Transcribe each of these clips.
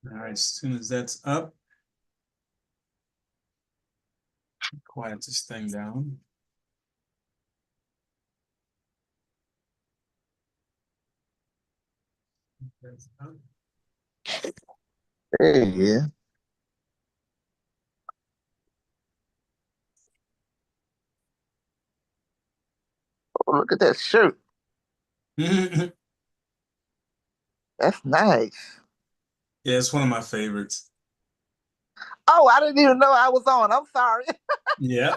All right, as soon as that's up, quiet this thing down. That's up. Hey, yeah. Oh, look at that shirt. Yeah, That's nice. it's one of my favorites. Oh, I didn't even know I was on. I'm sorry. Yeah.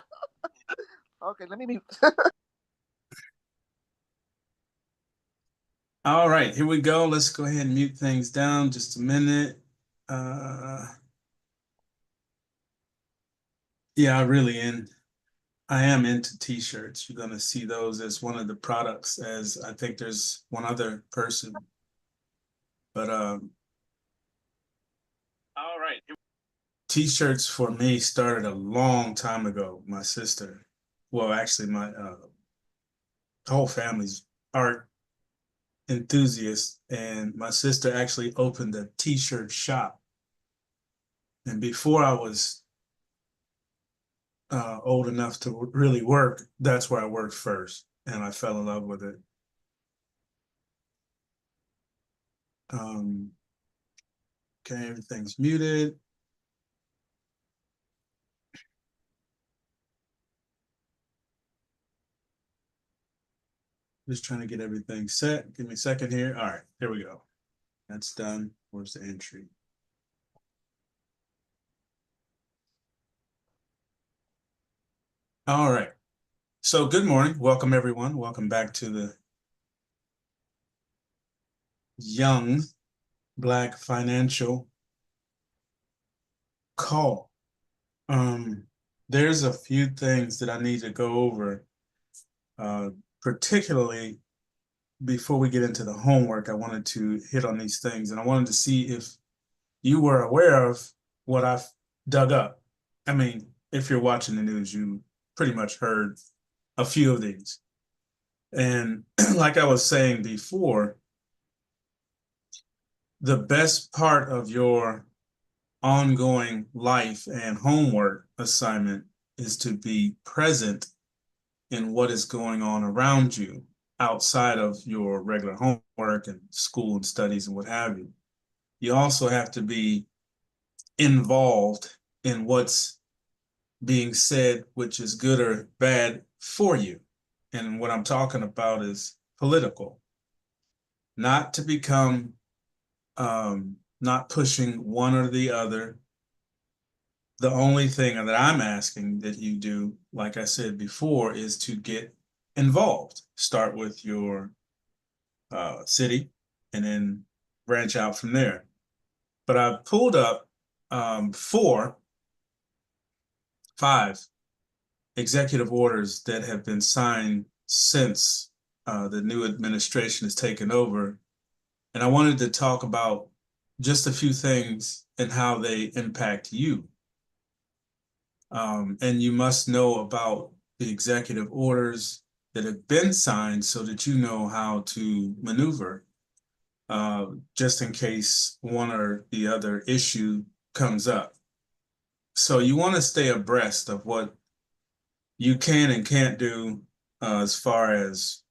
Okay, let me mute. All right, here we go. Let's go ahead and mute things down just a minute. Uh, yeah, I am into t-shirts. You're gonna see those as one of the products, as I think there's one other person. But all right. T-shirts for me started a long time ago. My sister, well, actually, my whole family's art enthusiast, and my sister actually opened a t-shirt shop. And before I was old enough to really work, that's where I worked first, and I fell in love with it. Um, okay, everything's muted. Just trying to get everything set. Give me a second here. All right, here we go. That's done. Where's the entry? All right. So good morning. Welcome everyone. Welcome back to the Young Black Financial Call. Um, there's a few things that I need to go over, uh, particularly before we get into the homework. I wanted to hit on these things, and I wanted to see if you were aware of what I've dug up. I mean, if you're watching the news, you pretty much heard a few of these. And like I was saying before, the best part of your ongoing life and homework assignment is to be present in what is going on around you outside of your regular homework and school and studies and what have you. You also have to be involved in what's being said, which is good or bad for you. And what I'm talking about is political, not to become, not pushing one or the other. The only thing that I'm asking that you do, like I said before, is to get involved. Start with your city and then branch out from there. But I've pulled up four, five executive orders that have been signed since the new administration has taken over. And I wanted to talk about just a few things and how they impact you. And you must know about the executive orders that have been signed so that you know how to maneuver just in case one or the other issue comes up. So you want to stay abreast of what you can and can't do as far as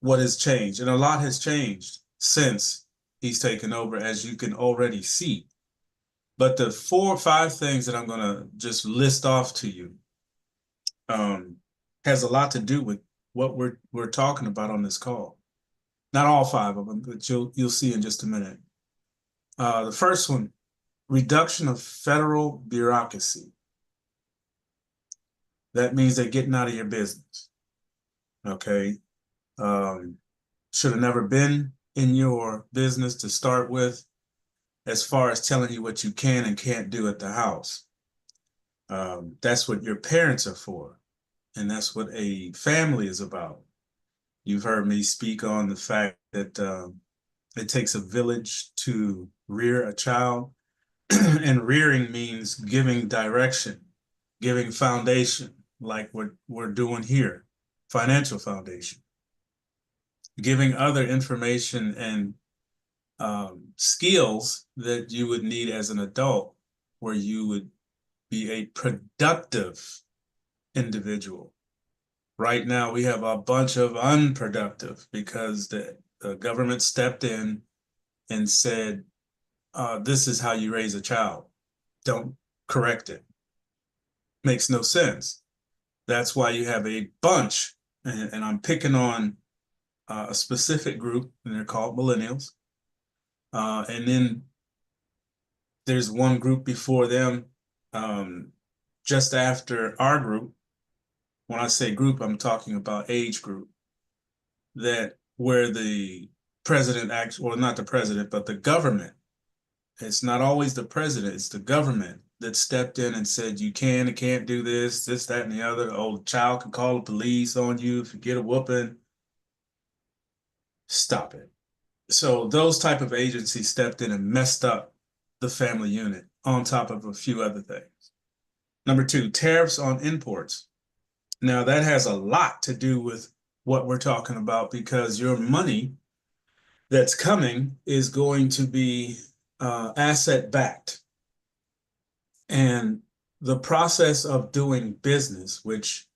what has changed. And a lot has changed since he's taken over, as you can already see. But the 4 or 5 things that I'm going to just list off to you um, has a lot to do with what we're talking about on this call. Not all 5 of them, but you'll see in just a minute. The first one, reduction of federal bureaucracy. That means they're getting out of your business. Okay. Um, should have never been in your business to start with, as far as telling you what you can and can't do at the house. That's what your parents are for, and that's what a family is about. You've heard me speak on the fact that it takes a village to rear a child, and rearing means giving direction, giving foundation, like what we're doing here, financial foundation, giving other information and skills that you would need as an adult, where you would be a productive individual. Right now, we have a bunch of unproductive because the government stepped in and said, this is how you raise a child. Don't correct it. Makes no sense. That's why you have a bunch, and I'm picking on a specific group, and they're called millennials. And then there's one group before them, just after our group. When I say group, I'm talking about age group, that where the president acts, or not the president, but the government. It's not always the president, it's the government that stepped in and said, you can and can't do this, that, and the other. Oh, child can call the police on you if you get a whooping. Stop it. So those type of agencies stepped in and messed up the family unit on top of a few other things. Number two, tariffs on imports. Now that has a lot to do with what we're talking about, because your money that's coming is going to be asset backed. And the process of doing business, which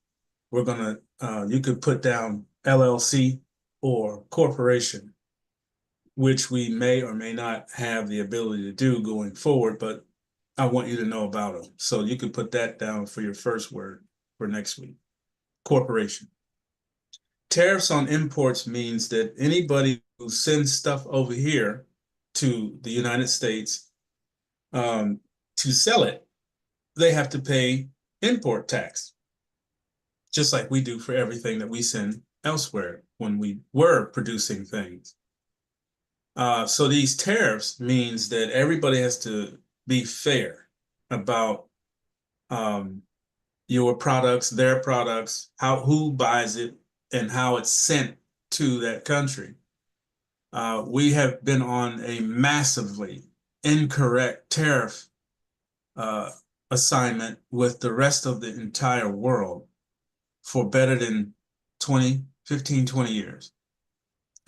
we're gonna, you could put down LLC or corporation, which we may or may not have the ability to do going forward, but I want you to know about them. So you could put that down for your first word for next week. Corporation. Tariffs on imports means that anybody who sends stuff over here to the United States to sell it, they have to pay import tax, just like we do for everything that we send elsewhere when we were producing things. So these tariffs means that everybody has to be fair about your products, their products, who buys it, and how it's sent to that country. We have been on a massively incorrect tariff assignment with the rest of the entire world for better than 15, 20 years.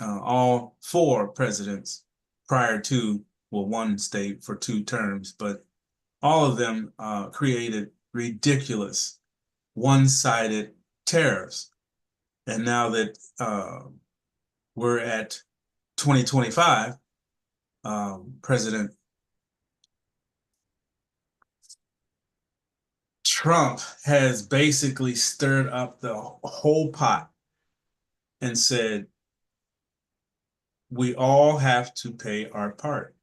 All four presidents prior to, well, one stayed for 2 terms, but all of them created ridiculous one-sided tariffs. And now that we're at 2025, President Trump has basically stirred up the whole pot and said, we all have to pay our part.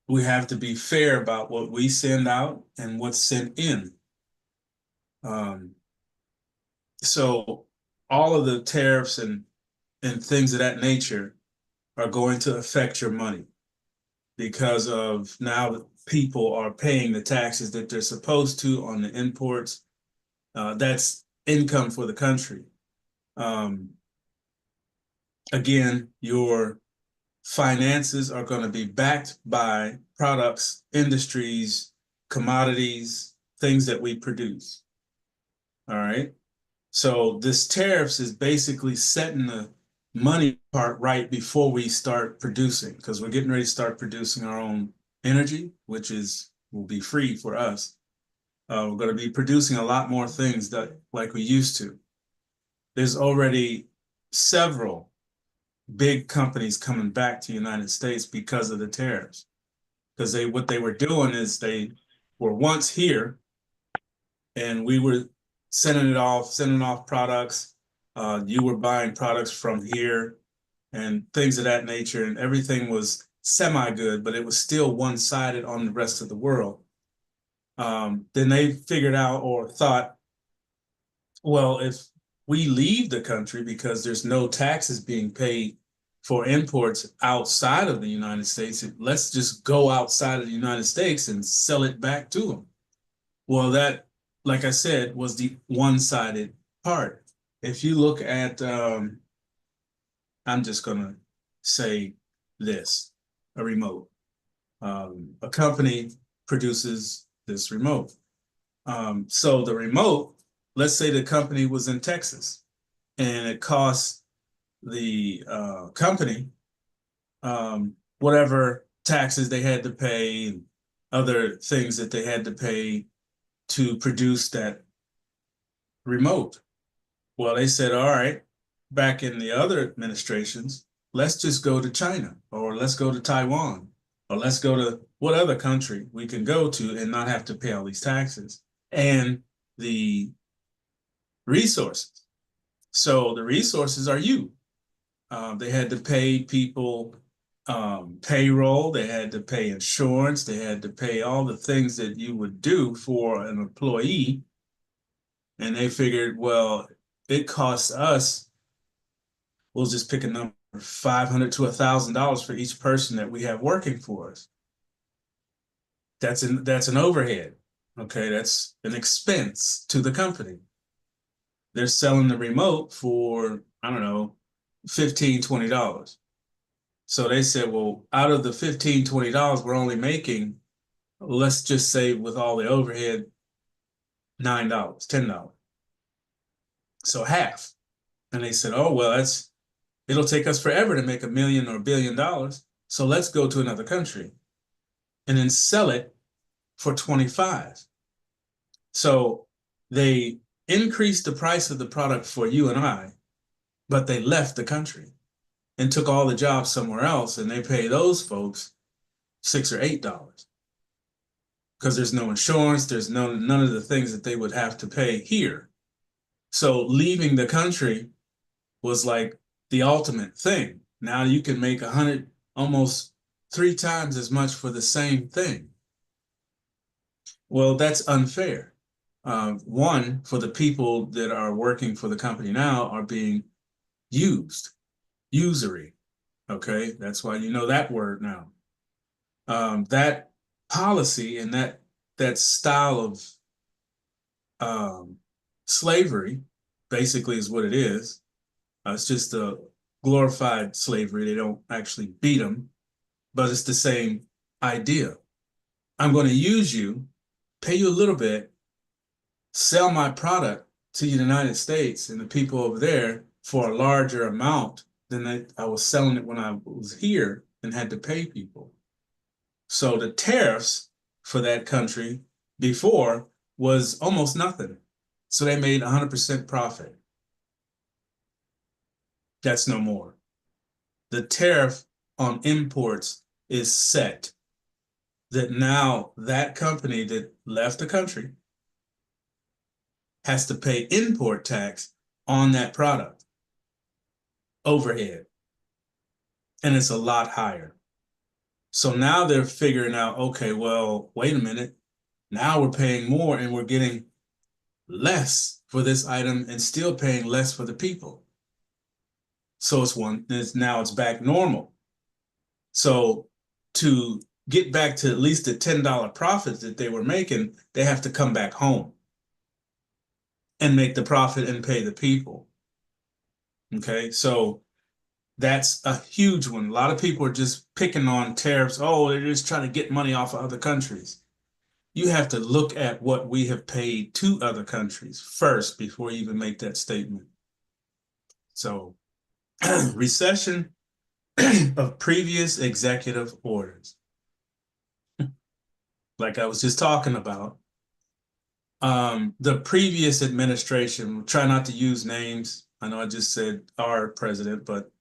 We have to be fair about what we send out and what's sent in. So all of the tariffs and things of that nature are going to affect your money, because of now people are paying the taxes that they're supposed to on the imports. That's income for the country. Again, your finances are going to be backed by products, industries, commodities, things that we produce. All right. So this tariffs is basically setting the money part right before we start producing, because we're getting ready to start producing our own energy, which will be free for us. We're going to be producing a lot more things that like we used to. There's already several big companies coming back to the United States because of the tariffs. Because what they were doing is they were once here and we were sending off products. You were buying products from here and things of that nature, and everything was semi-good, but it was still one-sided on the rest of the world. Then they figured out or thought, well, if we leave the country because there's no taxes being paid for imports outside of the United States, let's just go outside of the United States and sell it back to them. Well, that, like I said, was the one-sided part. If you look at, I'm just gonna say this, a remote. A company produces this remote. So the remote, let's say the company was in Texas and it costs the company whatever taxes they had to pay and other things that they had to pay to produce that remote. Well, they said, all right, back in the other administrations, let's just go to China, or let's go to Taiwan, or let's go to what other country we can go to and not have to pay all these taxes and the resources. So the resources are you. They had to pay people payroll, they had to pay insurance, they had to pay all the things that you would do for an employee. And they figured, well, it costs us, we'll just pick a number, $500 to $1,000 for each person that we have working for us. That's an overhead. Okay, that's an expense to the company. They're selling the remote for, I don't know, $15, $20. So they said, well, out of the $15, $20, we're only making, let's just say with all the overhead, $9, $10. So half. And they said, oh, well, it'll take us forever to make $1 million or $1 billion. So let's go to another country and then sell it for 25. So they increased the price of the product for you and I, but they left the country and took all the jobs somewhere else, and they pay those folks $6 or $8 because there's no insurance, there's none of the things that they would have to pay here. So leaving the country was like the ultimate thing. Now you can make almost 3 times as much for the same thing. Well, that's unfair. One, for the people that are working for the company now are being used, usury. Okay, that's why you know that word now. That policy and that style of slavery basically is what it is. It's just a glorified slavery. They don't actually beat them, but it's the same idea. I'm going to use you, pay you a little bit, sell my product to the United States and the people over there for a larger amount than I was selling it when I was here and had to pay people. So the tariffs for that country before was almost nothing. So they made 100% profit. That's no more. The tariff on imports is set that now that company that left the country has to pay import tax on that product, overhead, and it's a lot higher. So now they're figuring out, okay, well, wait a minute. Now we're paying more and we're getting less for this item and still paying less for the people. So now it's back normal. So to get back to at least the $10 profits that they were making, they have to come back home and make the profit and pay the people. Okay, so that's a huge one. A lot of people are just picking on tariffs. Oh, they're just trying to get money off of other countries. You have to look at what we have paid to other countries first before you even make that statement. So recession of previous executive orders. Like I was just talking about, the previous administration, try not to use names. I know I just said our president, but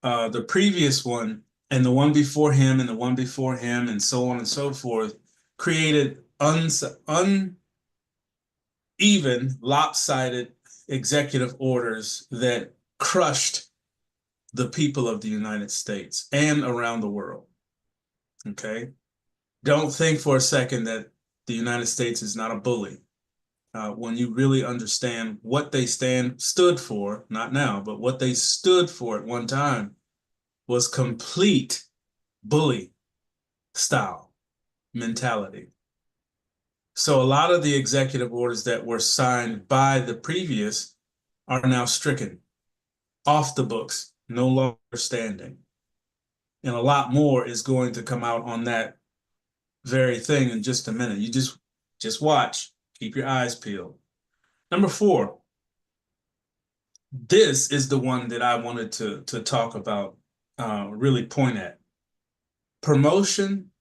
the previous one and the one before him and the one before him and so on and so forth created uneven, lopsided executive orders that crushed the people of the United States and around the world. Okay? Don't think for a second that the United States is not a bully. When you really understand what they stood for, not now, but what they stood for at one time was complete bully style mentality. So a lot of the executive orders that were signed by the previous are now stricken, off the books, no longer standing. And a lot more is going to come out on that very thing in just a minute. You just watch, keep your eyes peeled. Number 4, this is the one that I wanted to talk about really point at. Promotion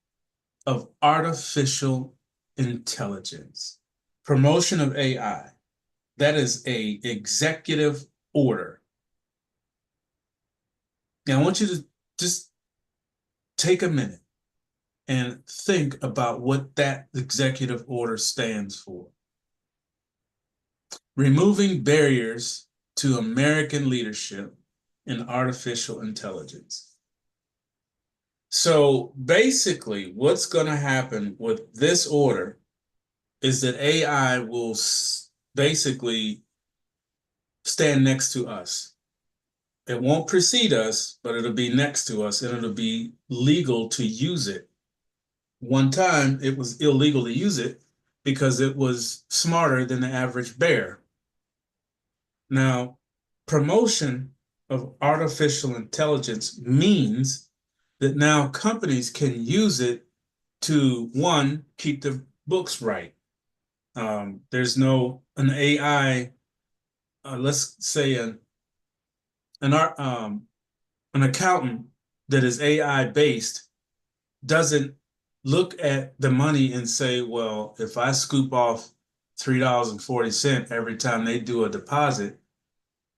of artificial intelligence, promotion of AI. That is a executive order. Now, I want you to just take a minute and think about what that executive order stands for. Removing barriers to American leadership in artificial intelligence. So basically, what's going to happen with this order is that AI will basically stand next to us. It won't precede us, but it'll be next to us and it'll be legal to use it. One time it was illegal to use it because it was smarter than the average bear. Now, promotion of artificial intelligence means that now companies can use it to, one, keep the books right. There's no an AI, let's say an accountant that is AI based doesn't look at the money and say, well, if I scoop off $3.40 every time they do a deposit,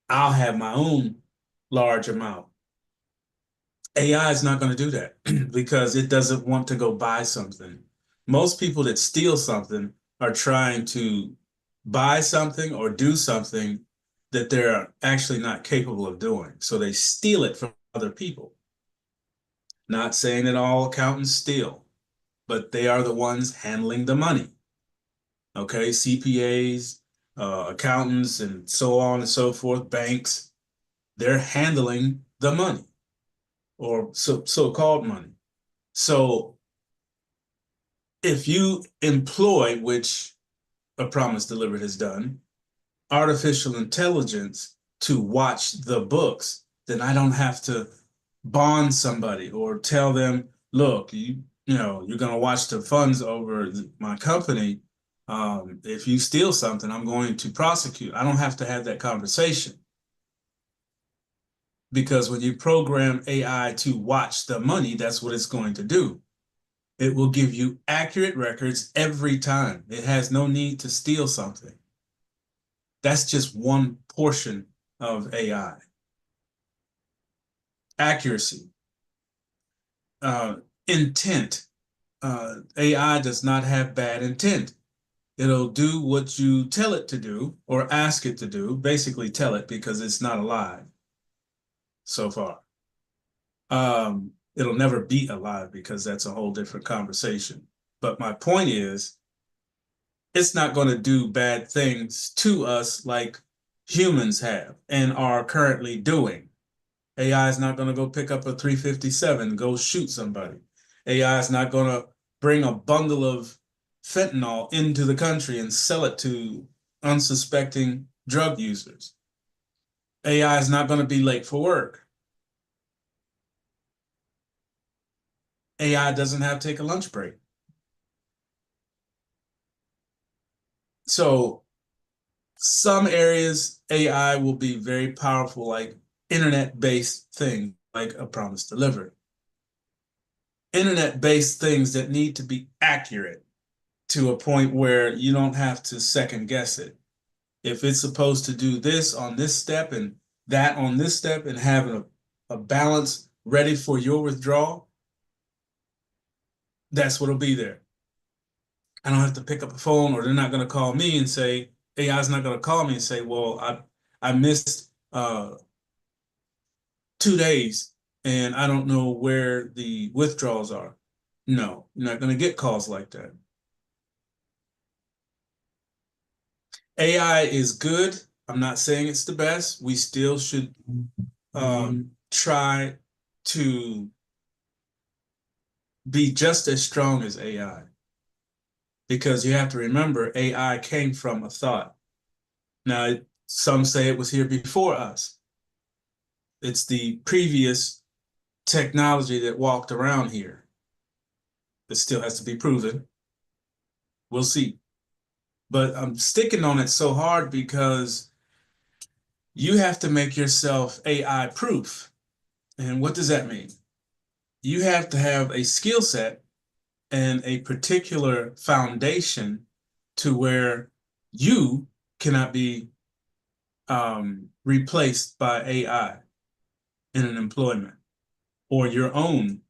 I'll have my own large amount. AI is not going to do that because it doesn't want to go buy something. Most people that steal something are trying to buy something or do something that they're actually not capable of doing. So they steal it from other people. Not saying that all accountants steal, but they are the ones handling the money. Okay, CPAs, accountants, and so on and so forth, banks, they're handling the money or so-called money. So if you employ, which A Promise Delivered has done, artificial intelligence to watch the books, then I don't have to bond somebody or tell them, look, you're going to watch the funds over my company. If you steal something, I'm going to prosecute. I don't have to have that conversation. Because when you program AI to watch the money, that's what it's going to do. It will give you accurate records every time. It has no need to steal something. That's just one portion of AI. Accuracy, intent. AI does not have bad intent. It'll do what you tell it to do or ask it to do, basically tell it because it's not alive so far. It'll never be alive because that's a whole different conversation. But my point is, it's not going to do bad things to us like humans have and are currently doing. AI is not going to go pick up a 357 and go shoot somebody. AI is not going to bring a bundle of fentanyl into the country and sell it to unsuspecting drug users. AI is not going to be late for work. AI doesn't have to take a lunch break. So some areas AI will be very powerful, like internet-based things, like A Promise Delivered. Internet-based things that need to be accurate to a point where you don't have to second guess it. If it's supposed to do this on this step and that on this step and having a balance ready for your withdrawal, that's what'll be there. I don't have to pick up a phone, or they're not going to call me and say, AI's not going to call me and say, well, I missed 2 days and I don't know where the withdrawals are. No, you're not going to get calls like that. AI is good. I'm not saying it's the best. We still should try to be just as strong as AI. Because you have to remember, AI came from a thought. Now, some say it was here before us. It's the previous technology that walked around here. It still has to be proven. We'll see. But I'm sticking on it so hard because you have to make yourself AI proof. And what does that mean? You have to have a skill set and a particular foundation to where you cannot be replaced by AI in an employment or your own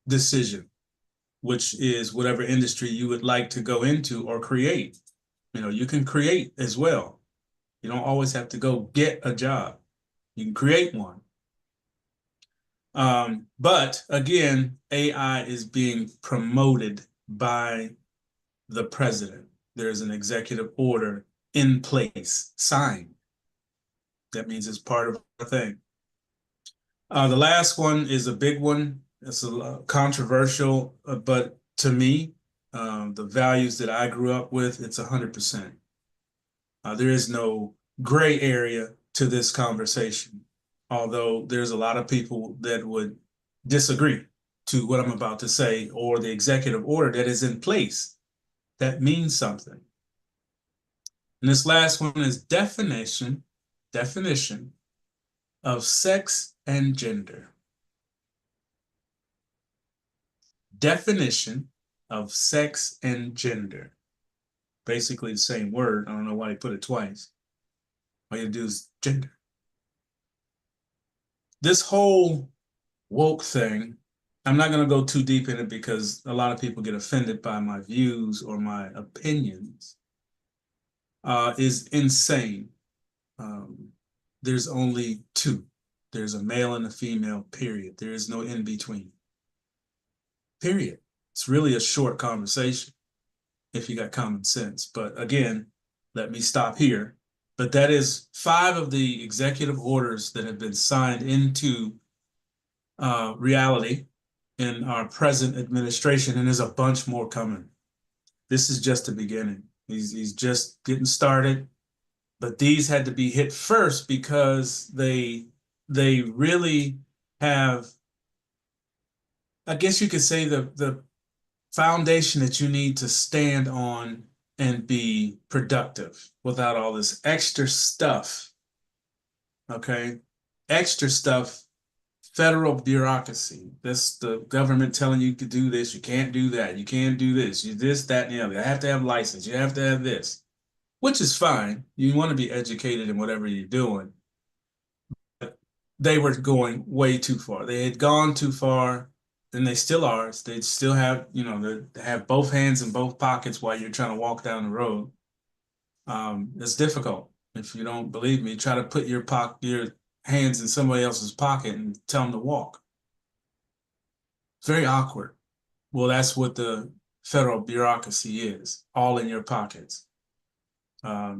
decision, which is whatever industry you would like to go into or create. You know, you can create as well. You don't always have to go get a job. You can create one. But again, AI is being promoted by the president. There's an executive order in place, signed. That means it's part of the thing. The last one is a big one. It's a controversial, but to me, the values that I grew up with, it's 100%. There is no gray area to this conversation, although there's a lot of people that would disagree to what I'm about to say or the executive order that is in place. That means something. And this last one is definition of sex and gender. Definition of sex and gender. Basically the same word. I don't know why they put it twice. All you do is gender. This whole woke thing, I'm not going to go too deep in it because a lot of people get offended by my views or my opinions, is insane. There's only two. There's a male and a female, period. There is no in between. Period. It's really a short conversation if you got common sense. But again, let me stop here. But that is 5 of the executive orders that have been signed into reality in our present administration, and there's a bunch more coming. This is just the beginning. He's just getting started, but these had to be hit first because they really have, I guess you could say, the foundation that you need to stand on and be productive without all this extra stuff. Okay, extra stuff. Federal bureaucracy. That's the government telling you to do this. You can't do that. You can't do this. You this, that, and the other. You have to have license. You have to have this, which is fine. You want to be educated in whatever you're doing. But they were going way too far. They had gone too far, and they still are. They still have, you know, they have both hands in both pockets while you're trying to walk down the road. It's difficult. If you don't believe me, try to put your hands in somebody else's pocket and tell them to walk. It's very awkward. Well, that's what the federal bureaucracy is, all in your pockets.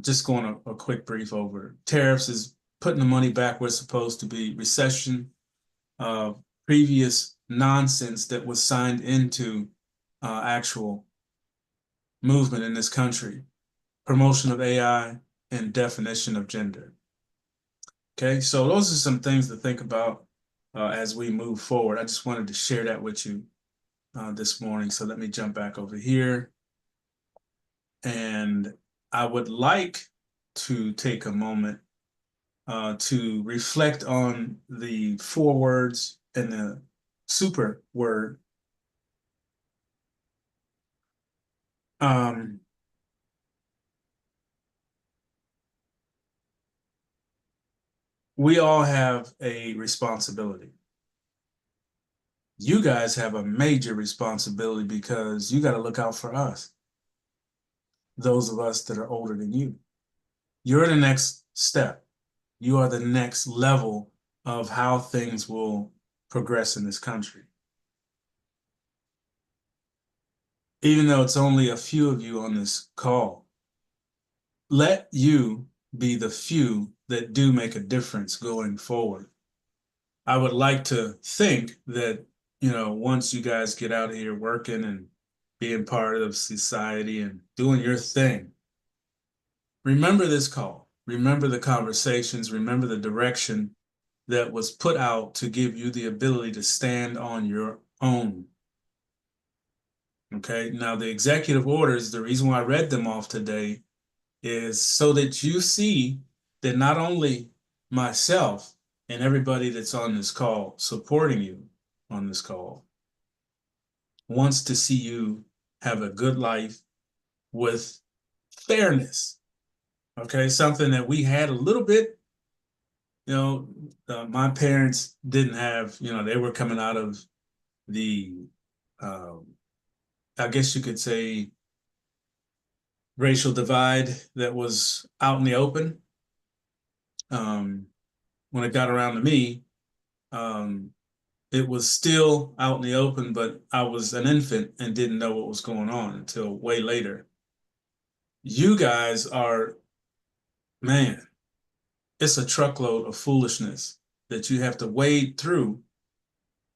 Just going a quick brief over. Tariffs is putting the money back where it's supposed to be. Recession, previous nonsense that was signed into actual movement in this country. Promotion of AI and definition of gender. Okay, so those are some things to think about as we move forward. I just wanted to share that with you this morning. So let me jump back over here. And I would like to take a moment to reflect on the 4 words and the super word. We all have a responsibility. You guys have a major responsibility because you got to look out for us, those of us that are older than you. You're the next step. You are the next level of how things will progress in this country. Even though it's only a few of you on this call, let you be the few that do make a difference going forward. I would like to think that, you know, once you guys get out here working and being part of society and doing your thing, remember this call, remember the conversations, remember the direction that was put out to give you the ability to stand on your own. Okay, now the executive orders, the reason why I read them off today is so that you see that not only myself, and everybody that's on this call, supporting you on this call, wants to see you have a good life with fairness. Okay, something that we had a little bit, my parents didn't have, they were coming out of the, um, I guess you could say, racial divide that was out in the open. When it got around to me, um, it was still out in the open, but I was an infant and didn't know what was going on until way later. You guys are, man, it's a truckload of foolishness that you have to wade through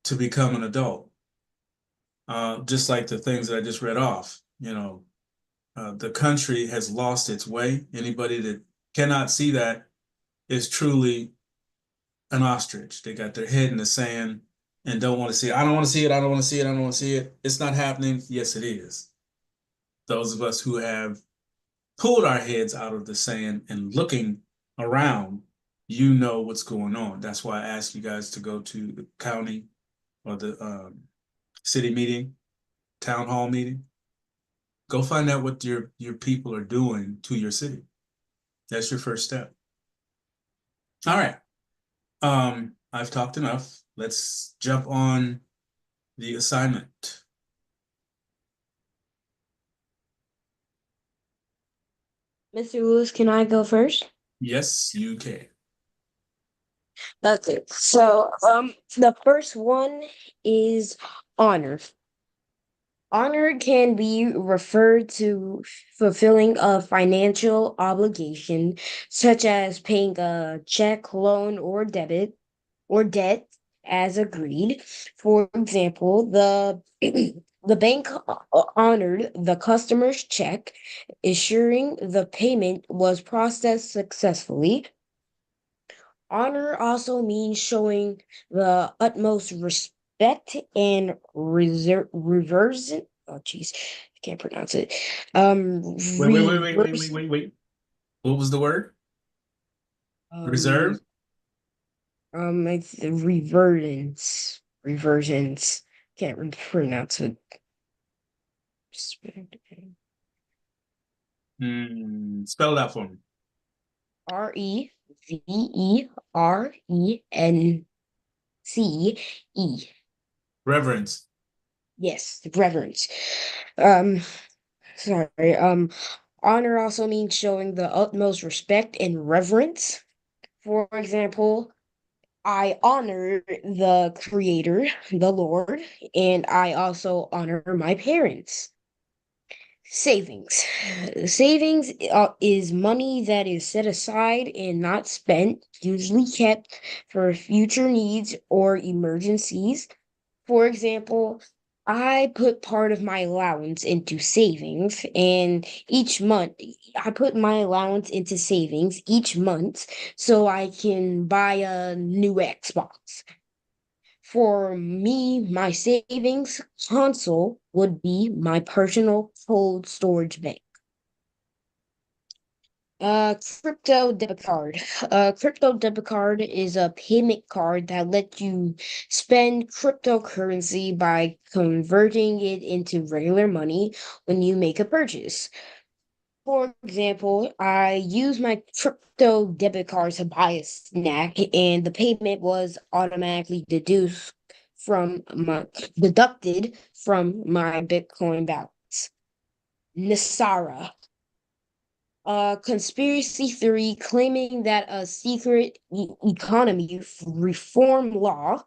to become an adult. Just like the things that I just read off, the country has lost its way. Anybody that cannot see that is truly an ostrich. They got their head in the sand and don't want to see it. I don't want to see it. I don't want to see it. I don't want to see it. It's not happening. Yes, it is. Those of us who have pulled our heads out of the sand and looking around, you know what's going on. That's why I asked you guys to go to the county or the city meeting, town hall meeting. Go find out what your people are doing to your city. That's your first step. All right. I've talked enough. Let's jump on the assignment. Mr. Lewis, can I go first? Yes, you can. Okay. So, the first one is honor. Honor can be referred to fulfilling a financial obligation, such as paying a check, loan, or debt as agreed. For example, the the bank honored the customer's check, assuring the payment was processed successfully. Honor also means showing the utmost respect and reverse. Oh, jeez, I can't pronounce it. Wait. What was the word? Um, Reserve? it's reverence. Reversions. Can't pronounce it. Spell it out for me. Reverence. Reverence. Yes, reverence. Um, sorry. Honor also means showing the utmost respect and reverence. For example, I honor the Creator, the Lord, and I also honor my parents. Savings. Savings is money that is set aside and not spent, usually kept for future needs or emergencies. For example, I put part of my allowance into savings, and each month I put my allowance into savings each month so I can buy a new Xbox. For me, my savings console would be my personal cold storage bank. Crypto debit card. Crypto debit card is a payment card that lets you spend cryptocurrency by converting it into regular money when you make a purchase. For example, I use my crypto debit card to buy a snack, and the payment was automatically deducted from my Bitcoin balance. Nasara, a conspiracy theory claiming that a secret economy reform law,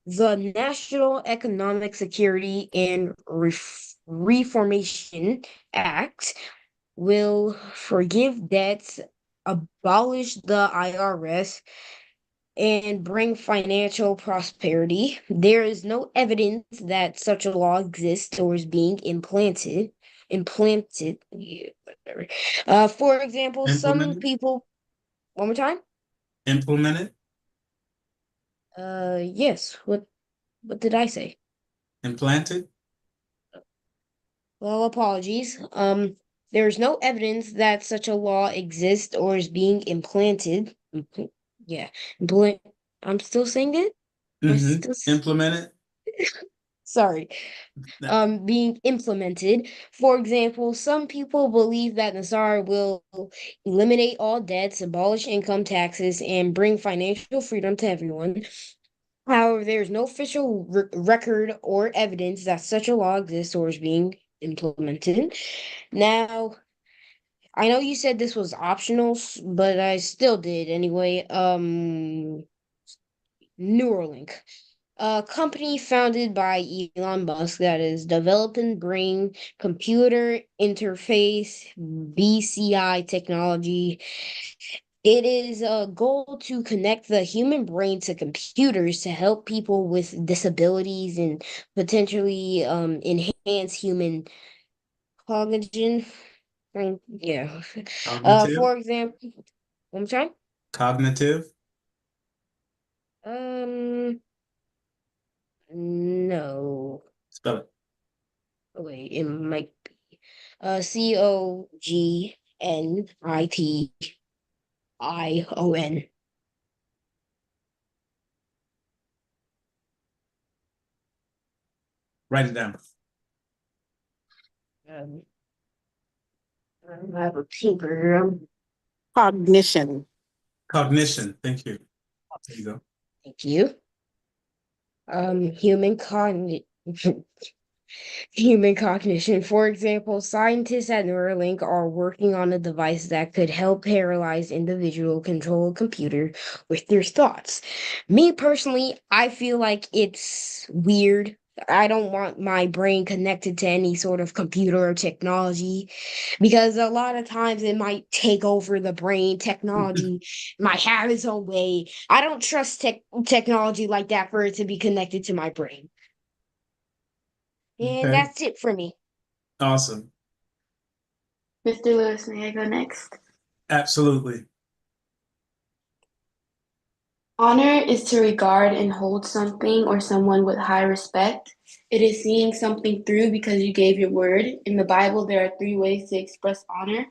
the National Economic Security and Reformation Act, will forgive debts, abolish the IRS, and bring financial prosperity. There is no evidence that such a law exists or is being implanted. Yeah, whatever. For example, some Implemented? people. One more time. Implemented? Yes. What did I say? Implanted? Well, apologies. There's no evidence that such a law exists or is being implanted. Yeah, implement. I'm still saying it. I'm Mm-hmm. still Implement sorry. it. Being implemented. For example, some people believe that Nassar will eliminate all debts, abolish income taxes, and bring financial freedom to everyone. However, there is no official record or evidence that such a law exists or is being implemented. Now, I know you said this was optional, but I still did anyway. Neuralink, a company founded by Elon Musk that is developing brain computer interface BCI technology. It is a goal to connect the human brain to computers to help people with disabilities and potentially enhance human cognition. Yeah. Cognitive. For example, I'm sorry. Cognitive. Um, no. Spell it. Oh, wait, it might be COGNITION. Write it down. Um, I have a paper. Cognition. Cognition. Thank you. There you go. Thank you. Human human cognition. For example, scientists at Neuralink are working on a device that could help paralyzed individual control a computer with their thoughts. Me personally, I feel like it's weird. I don't want my brain connected to any sort of computer or technology because a lot of times it might take over the brain. Technology might have its own way. I don't trust technology like that for it to be connected to my brain. And Okay. that's it for me. Awesome. Mr. Lewis, may I go next? Absolutely. Honor is to regard and hold something or someone with high respect. It is seeing something through because you gave your word. In the Bible, there are 3 ways to express honor.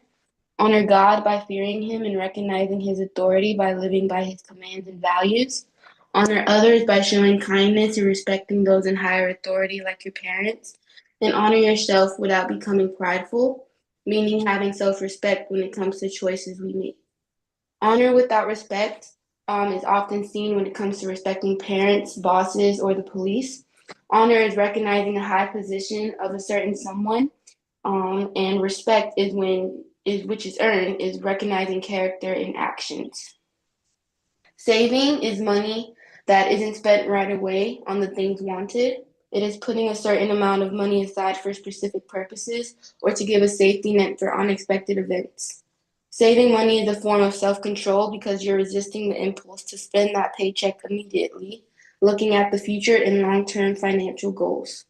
Honor God by fearing Him and recognizing His authority by living by His commands and values. Honor others by showing kindness and respecting those in higher authority, like your parents. And honor yourself without becoming prideful, meaning having self respect when it comes to choices we make. Honor without respect is often seen when it comes to respecting parents, bosses, or the police. Honor is recognizing a high position of a certain someone, and respect is which is earned is recognizing character in actions. Saving is money that isn't spent right away on the things wanted. It is putting a certain amount of money aside for specific purposes or to give a safety net for unexpected events. Saving money is a form of self-control because you're resisting the impulse to spend that paycheck immediately, looking at the future and long-term financial goals.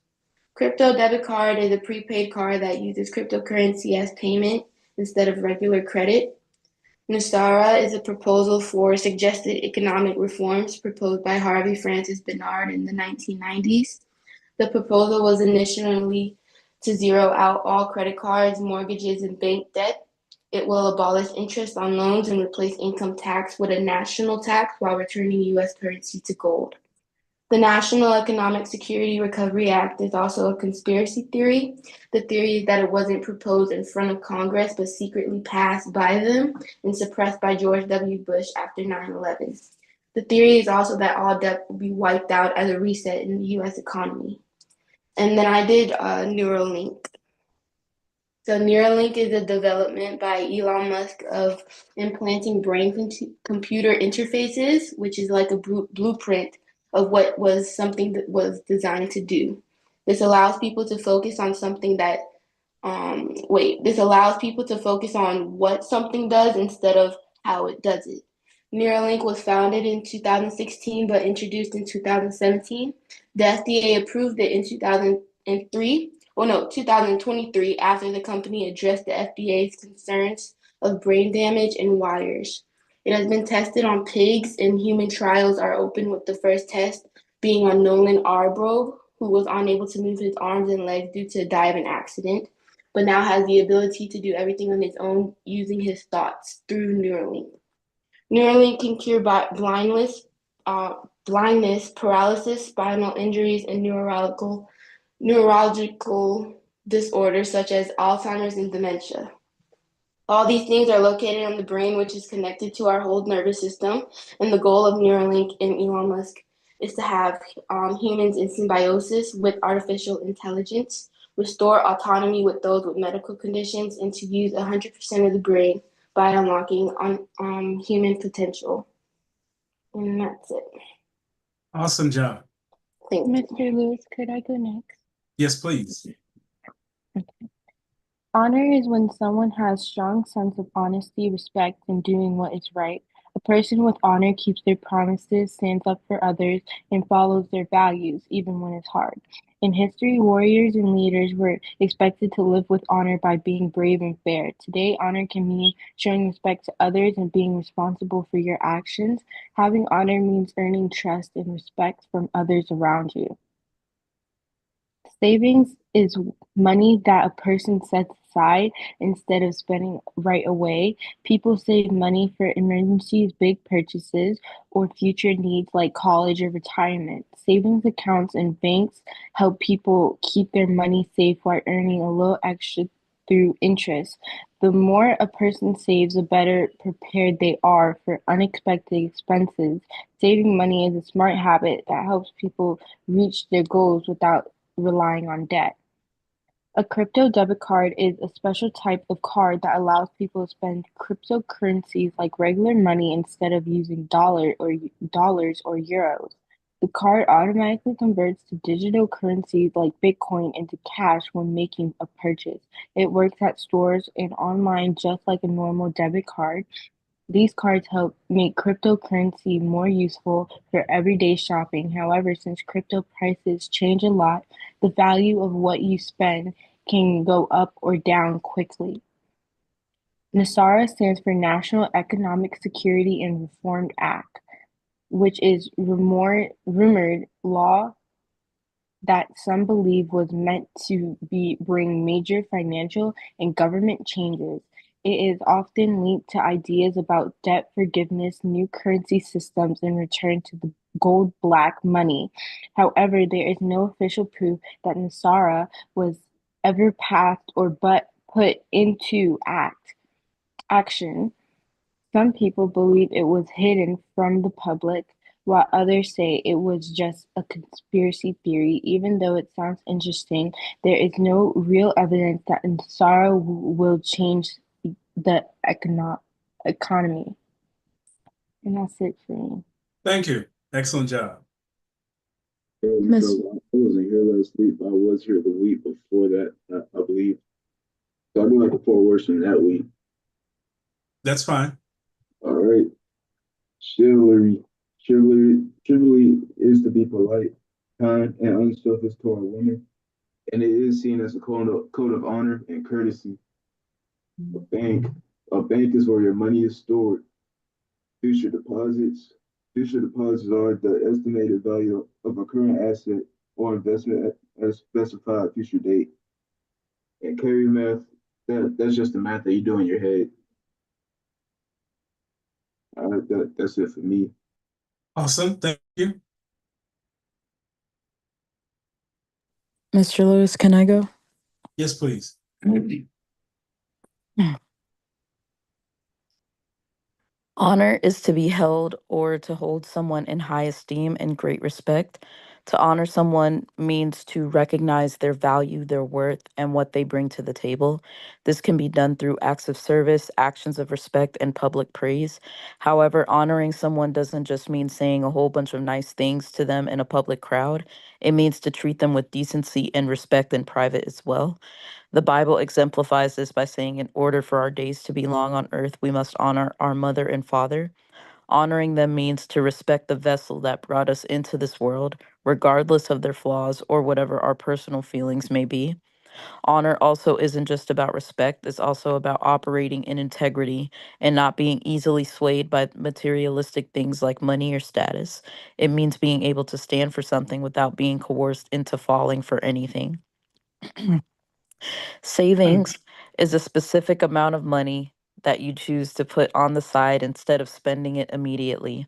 Crypto debit card is a prepaid card that uses cryptocurrency as payment instead of regular credit. NESARA is a proposal for suggested economic reforms proposed by Harvey Francis Bernard in the 1990s. The proposal was initially to zero out all credit cards, mortgages, and bank debt. It will abolish interest on loans and replace income tax with a national tax while returning U.S. currency to gold. The National Economic Security Recovery Act is also a conspiracy theory. The theory is that it wasn't proposed in front of Congress but secretly passed by them and suppressed by George W. Bush after 9/11. The theory is also that all debt will be wiped out as a reset in the U.S. economy. And then I did Neuralink. So Neuralink is a development by Elon Musk of implanting brain-computer interfaces, which is like a blueprint of what was something that was designed to do. This allows people to focus on something that, this allows people to focus on what something does instead of how it does it. Neuralink was founded in 2016 but introduced in 2017. The FDA approved it in 2023 after the company addressed the FDA's concerns of brain damage and wires. It has been tested on pigs and human trials are open with the first test being on Nolan Arbroath, who was unable to move his arms and legs due to a diving accident, but now has the ability to do everything on his own using his thoughts through Neuralink. Neuralink can cure blindness blindness, paralysis, spinal injuries, and neurological disorders such as Alzheimer's and dementia. All these things are located on the brain, which is connected to our whole nervous system. And the goal of Neuralink and Elon Musk is to have humans in symbiosis with artificial intelligence, restore autonomy with those with medical conditions, and to use 100% of the brain by unlocking human potential. And that's it. Awesome job. Thank you. Mr. Lewis, could I go next? Yes, please. Honor is when someone has strong sense of honesty, respect, and doing what is right. A person with honor keeps their promises, stands up for others, and follows their values, even when it's hard. In history, warriors and leaders were expected to live with honor by being brave and fair. Today, honor can mean showing respect to others and being responsible for your actions. Having honor means earning trust and respect from others around you. Savings is money that a person sets aside instead of spending right away. People save money for emergencies, big purchases, or future needs like college or retirement. Savings accounts and banks help people keep their money safe while earning a little extra through interest. The more a person saves, the better prepared they are for unexpected expenses. Saving money is a smart habit that helps people reach their goals without relying on debt. A crypto debit card is a special type of card that allows people to spend cryptocurrencies like regular money instead of using dollars or euros. The card automatically converts to digital currencies like Bitcoin into cash when making a purchase. It works at stores and online just like a normal debit card. These cards help make cryptocurrency more useful for everyday shopping. However, since crypto prices change a lot, the value of what you spend can go up or down quickly. NESARA stands for National Economic Security and Reform Act, which is rumored law that some believe was meant to bring major financial and government changes. It is often linked to ideas about debt forgiveness, new currency systems, and return to the gold black money. However, there is no official proof that NESARA was ever passed or but put into action. Some people believe it was hidden from the public, while others say it was just a conspiracy theory. Even though it sounds interesting, there is no real evidence that NESARA will change the economy. And that's it for me. Thank you. Excellent job. So I wasn't here last week, but I was here the week before that, I believe. So I do like the 4 words from that week. That's fine. All right. Chivalry. Chivalry is to be polite, kind, and unselfish toward women, and it is seen as a code of honor and courtesy. A bank. A bank is where your money is stored. Future deposits. Future deposits are the estimated value of a current asset or investment at a specified future date. And carry math, that's just the math that you do in your head. That's it for me. Awesome. Thank you. Mr. Lewis, can I go? Yes, please. Honor is to be held or to hold someone in high esteem and great respect. To honor someone means to recognize their value, their worth, and what they bring to the table. This can be done through acts of service, actions of respect, and public praise. However, honoring someone doesn't just mean saying a whole bunch of nice things to them in a public crowd. It means to treat them with decency and respect in private as well. The Bible exemplifies this by saying, in order for our days to be long on earth, we must honor our mother and father. Honoring them means to respect the vessel that brought us into this world, regardless of their flaws or whatever our personal feelings may be. Honor also isn't just about respect, it's also about operating in integrity and not being easily swayed by materialistic things like money or status. It means being able to stand for something without being coerced into falling for anything. Savings is a specific amount of money that you choose to put on the side instead of spending it immediately.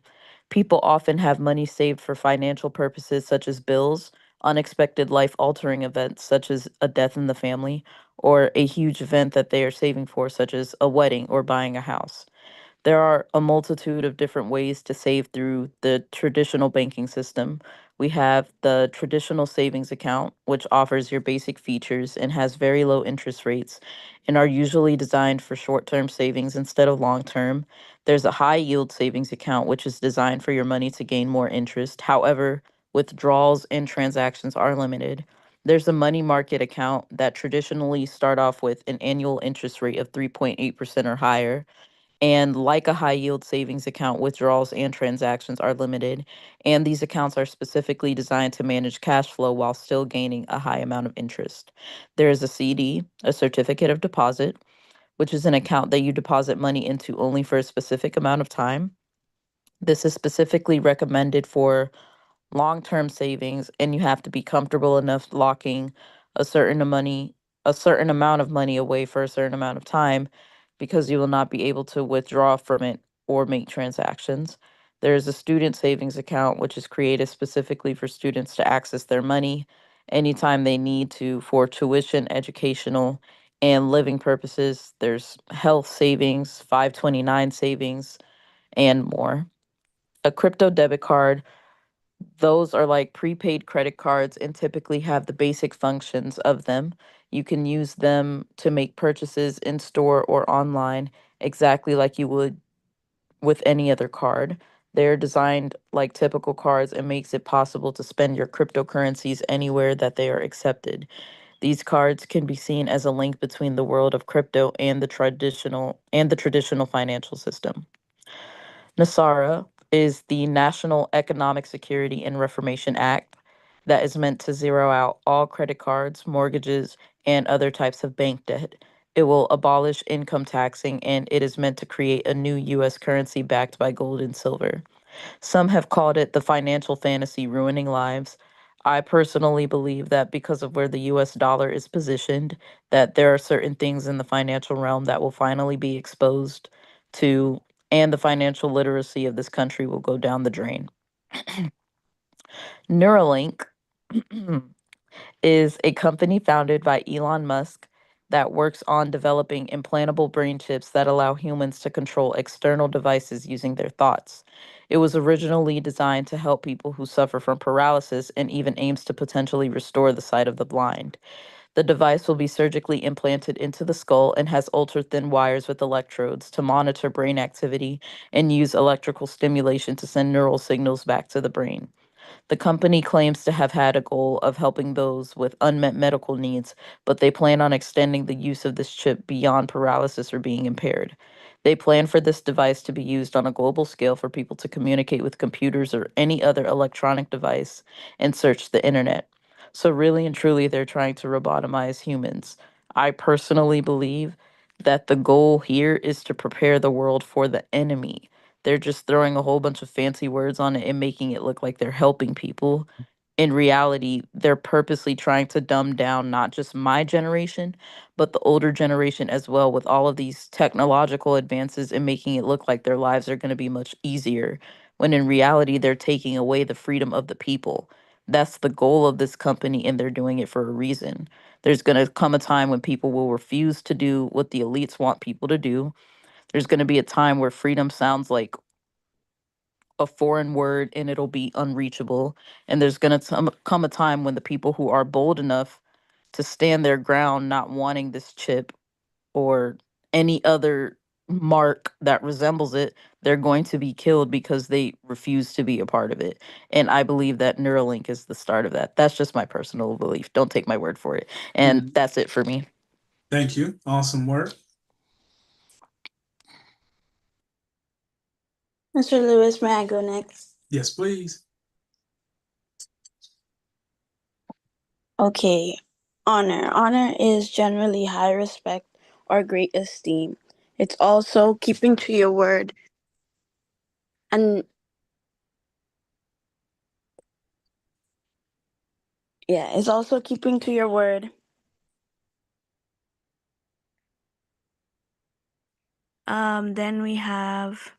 People often have money saved for financial purposes such as bills, unexpected life altering events such as a death in the family, or a huge event that they are saving for, such as a wedding or buying a house. There are a multitude of different ways to save through the traditional banking system. We have the traditional savings account, which offers your basic features and has very low interest rates and are usually designed for short term savings instead of long term. There's a high yield savings account, which is designed for your money to gain more interest. However, withdrawals and transactions are limited. There's a money market account that traditionally start off with an annual interest rate of 3.8% or higher. And like a high yield savings account, withdrawals and transactions are limited. And these accounts are specifically designed to manage cash flow while still gaining a high amount of interest. There is a CD, a certificate of deposit, which is an account that you deposit money into only for a specific amount of time. This is specifically recommended for long-term savings, and you have to be comfortable enough locking a a certain amount of money away for a certain amount of time because you will not be able to withdraw from it or make transactions. There's a student savings account which is created specifically for students to access their money anytime they need to for tuition, educational, and living purposes. There's health savings, 529 savings, and more. A crypto debit card, those are like prepaid credit cards and typically have the basic functions of them. You can use them to make purchases in store or online exactly like you would with any other card. They're designed like typical cards and makes it possible to spend your cryptocurrencies anywhere that they are accepted. These cards can be seen as a link between the world of crypto and the traditional financial system. NASARA is the National Economic Security and Reformation Act that is meant to zero out all credit cards, mortgages, and other types of bank debt. It will abolish income taxing and it is meant to create a new U.S. currency backed by gold and silver. Some have called it the financial fantasy ruining lives. I personally believe that because of where the US dollar is positioned, that there are certain things in the financial realm that will finally be exposed to, and the financial literacy of this country will go down the drain. Neuralink is a company founded by Elon Musk that works on developing implantable brain chips that allow humans to control external devices using their thoughts. It was originally designed to help people who suffer from paralysis and even aims to potentially restore the sight of the blind. The device will be surgically implanted into the skull and has ultra thin wires with electrodes to monitor brain activity and use electrical stimulation to send neural signals back to the brain. The company claims to have had a goal of helping those with unmet medical needs, but they plan on extending the use of this chip beyond paralysis or being impaired. They plan for this device to be used on a global scale for people to communicate with computers or any other electronic device and search the internet. So, really and truly, they're trying to robotomize humans. I personally believe that the goal here is to prepare the world for the enemy. They're just throwing a whole bunch of fancy words on it and making it look like they're helping people. In reality, they're purposely trying to dumb down not just my generation, but the older generation as well, with all of these technological advances and making it look like their lives are going to be much easier, when in reality, they're taking away the freedom of the people. That's the goal of this company, and they're doing it for a reason. There's going to come a time when people will refuse to do what the elites want people to do. There's going to be a time where freedom sounds like a foreign word and it'll be unreachable. And there's going to come a time when the people who are bold enough to stand their ground, not wanting this chip or any other mark that resembles it, they're going to be killed because they refuse to be a part of it. And I believe that Neuralink is the start of that. That's just my personal belief. Don't take my word for it. And that's it for me. Thank you. Awesome work. Mr. Lewis, may I go next? Yes, please. Okay. Honor. Honor is generally high respect or great esteem. It's also keeping to your word and it's also keeping to your word. Then we have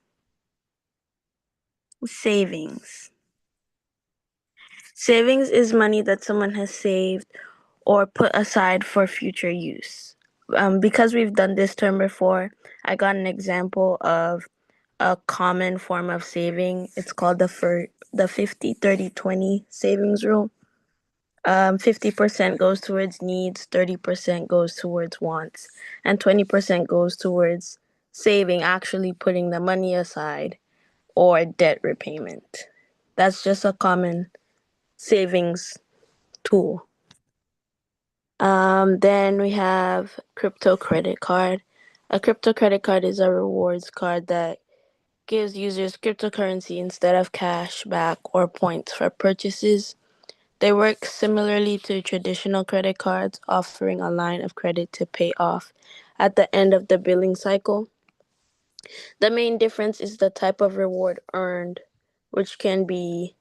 Savings. Savings is money that someone has saved or put aside for future use. Because we've done this term before, I got an example of a common form of saving. It's called the 50-30-20 savings rule. 50% goes towards needs, 30% goes towards wants, and 20% goes towards saving, actually putting the money aside, or debt repayment. That's just a common savings tool. Then we have crypto credit card. A crypto credit card is a rewards card that gives users cryptocurrency instead of cash back or points for purchases. They work similarly to traditional credit cards, offering a line of credit to pay off at the end of the billing cycle. The main difference is the type of reward earned, which can be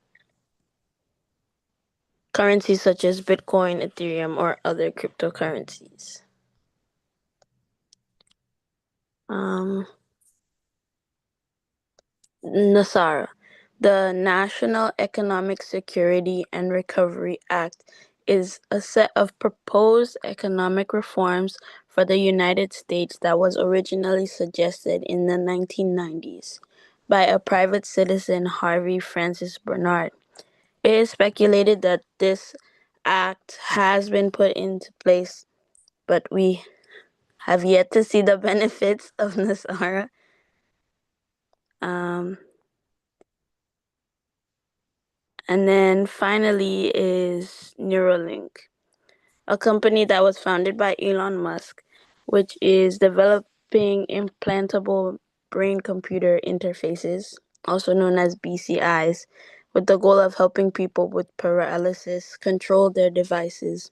currencies such as Bitcoin, Ethereum, or other cryptocurrencies. NASARA, the National Economic Security and Recovery Act, is a set of proposed economic reforms for the United States that was originally suggested in the 1990s by a private citizen, Harvey Francis Barnard. It is speculated that this act has been put into place, but we have yet to see the benefits of NASARA. And then finally is Neuralink, a company that was founded by Elon Musk, which is developing implantable brain-computer interfaces, also known as BCIs, with the goal of helping people with paralysis control their devices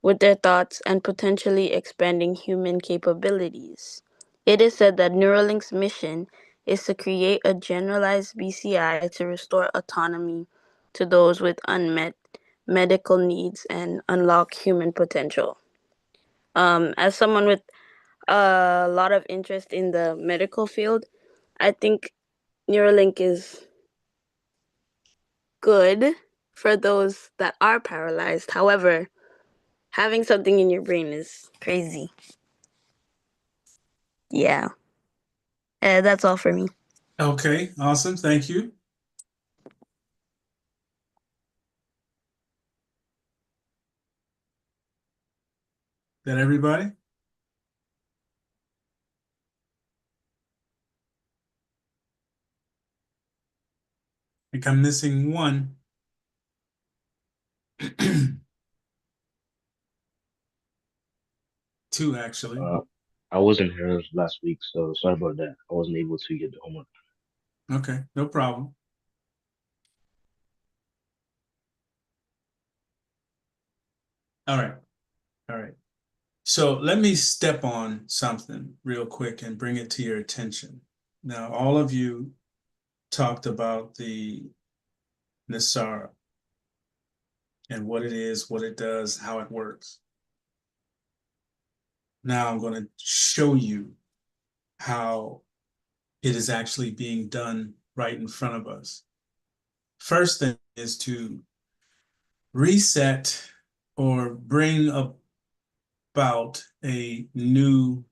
with their thoughts and potentially expanding human capabilities. It is said that Neuralink's mission is to create a generalized BCI to restore autonomy to those with unmet medical needs and unlock human potential. As someone with a lot of interest in the medical field, I think Neuralink is good for those that are paralyzed. However, having something in your brain is crazy. Yeah. That's all for me. Okay, awesome. Thank you. That everybody? I think I'm missing one. Two, actually. I wasn't here last week, so sorry about that. I wasn't able to get the homework. Okay, no problem. All right. All right. So let me step on something real quick and bring it to your attention. Now, all of you talked about the NASARA and what it is, what it does, how it works. Now I'm going to show you how it is actually being done right in front of us. First thing is to reset or bring about a new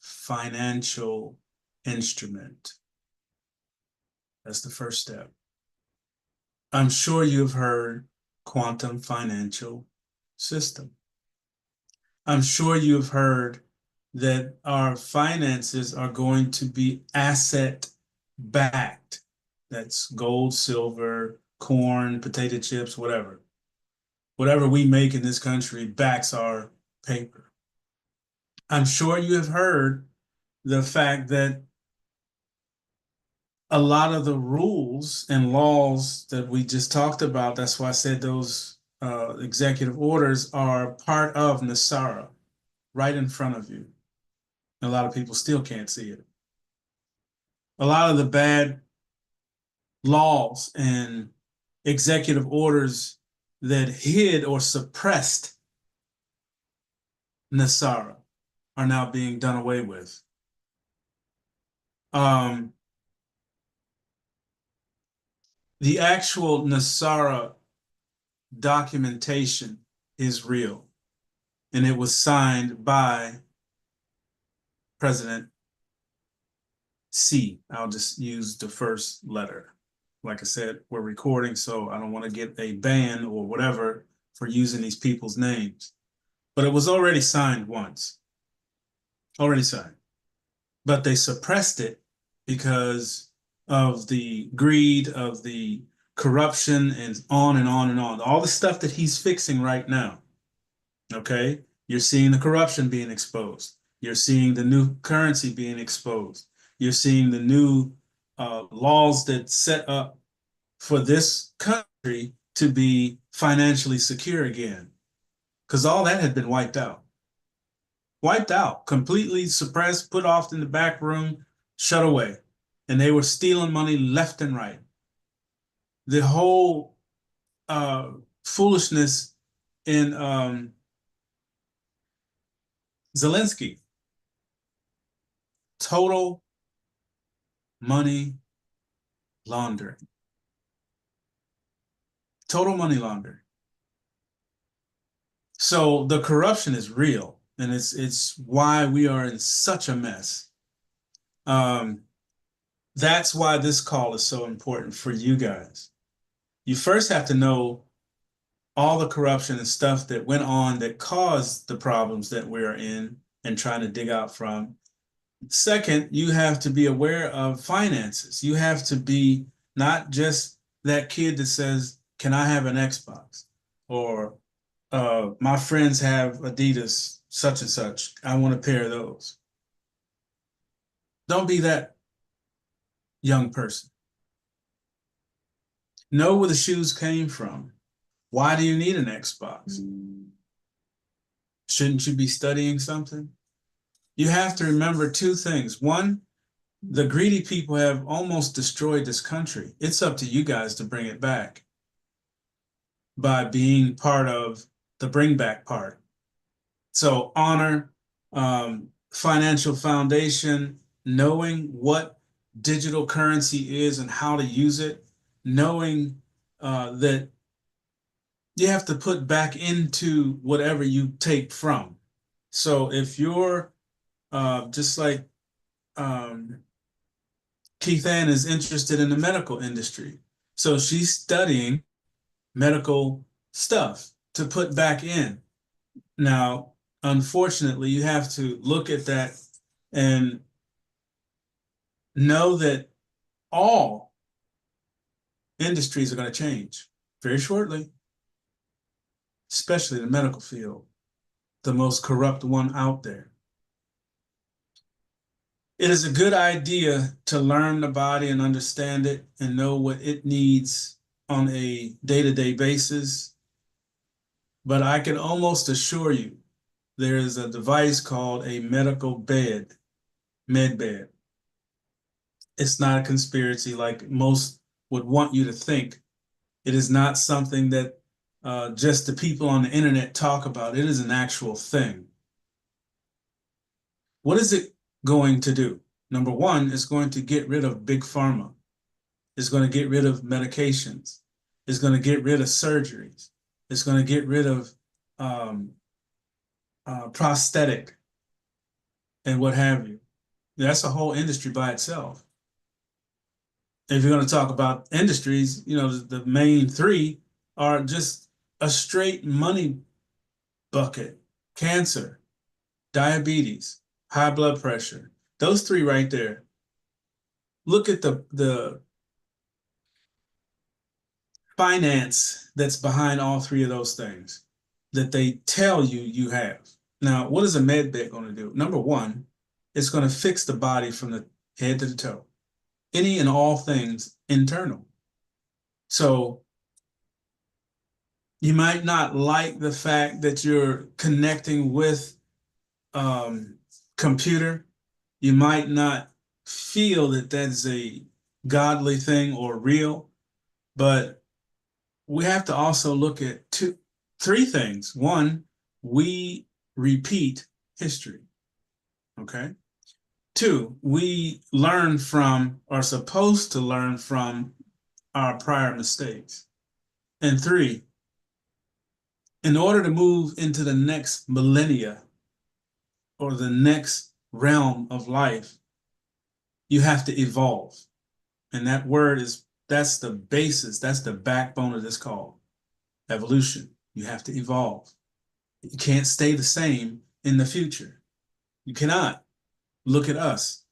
financial instrument. That's the first step. I'm sure you've heard quantum financial system. I'm sure you've heard that our finances are going to be asset backed. That's gold, silver, corn, potato chips, whatever. Whatever we make in this country backs our paper. I'm sure you have heard the fact that a lot of the rules and laws that we just talked about, that's why I said those executive orders are part of NASARA, right in front of you. A lot of people still can't see it. A lot of the bad laws and executive orders that hid or suppressed NASARA are now being done away with. the actual NESARA documentation is real, and it was signed by President C. I'll just use the first letter. Like I said, we're recording, so I don't want to get a ban or whatever for using these people's names. But it was already signed once. Already signed. But they suppressed it because of the greed, of the corruption, and on and on and on. All the stuff that he's fixing right now. Okay? You're seeing the corruption being exposed. You're seeing the new currency being exposed. You're seeing the new laws that set up for this country to be financially secure again. Because all that had been wiped out. Wiped out, completely suppressed, put off in the back room, shut away. And they were stealing money left and right. The whole foolishness in Zelensky. Total money laundering. Total money laundering. So the corruption is real, and it's why we are in such a mess. That's why this call is so important for you guys. You first have to know all the corruption and stuff that went on that caused the problems that we're in and trying to dig out from. Second, you have to be aware of finances. You have to be not just that kid that says, can I have an Xbox? Or my friends have Adidas, such and such. I want a pair of those. Don't be that young person. Know where the shoes came from. Why do you need an Xbox? Shouldn't you be studying something? You have to remember two things. One, the greedy people have almost destroyed this country. It's up to you guys to bring it back by being part of the bring back part. So honor, financial foundation, knowing what digital currency is and how to use it, knowing that you have to put back into whatever you take from. So if you're just like Keith Ann is interested in the medical industry, so she's studying medical stuff to put back in. Now, unfortunately, you have to look at that and know that all industries are going to change very shortly, especially the medical field, the most corrupt one out there. It is a good idea to learn the body and understand it and know what it needs on a day-to-day basis. But I can almost assure you, there is a device called a medical bed, med bed. It's not a conspiracy like most would want you to think. It is not something that just the people on the internet talk about. It is an actual thing. What is it going to do? Number one, it's going to get rid of big pharma. It's going to get rid of medications. It's going to get rid of surgeries. It's going to get rid of prosthetic and what have you. That's a whole industry by itself. If you're going to talk about industries, you know, the main three are just a straight money bucket: cancer, diabetes, high blood pressure. Those three right there. Look at the finance that's behind all three of those things that they tell you you have. Now, what is a med bed going to do? Number one, it's going to fix the body from the head to the toe. Any and all things internal. So you might not like the fact that you're connecting with computer. You might not feel that that's a godly thing or real, but we have to also look at three things. One, we repeat history, okay? Two, we learn from, are supposed to learn from our prior mistakes. And 3, in order to move into the next millennia or the next realm of life, you have to evolve. And that word that's the basis, that's the backbone of this call. Evolution. You have to evolve. You can't stay the same in the future. You cannot. Look at us.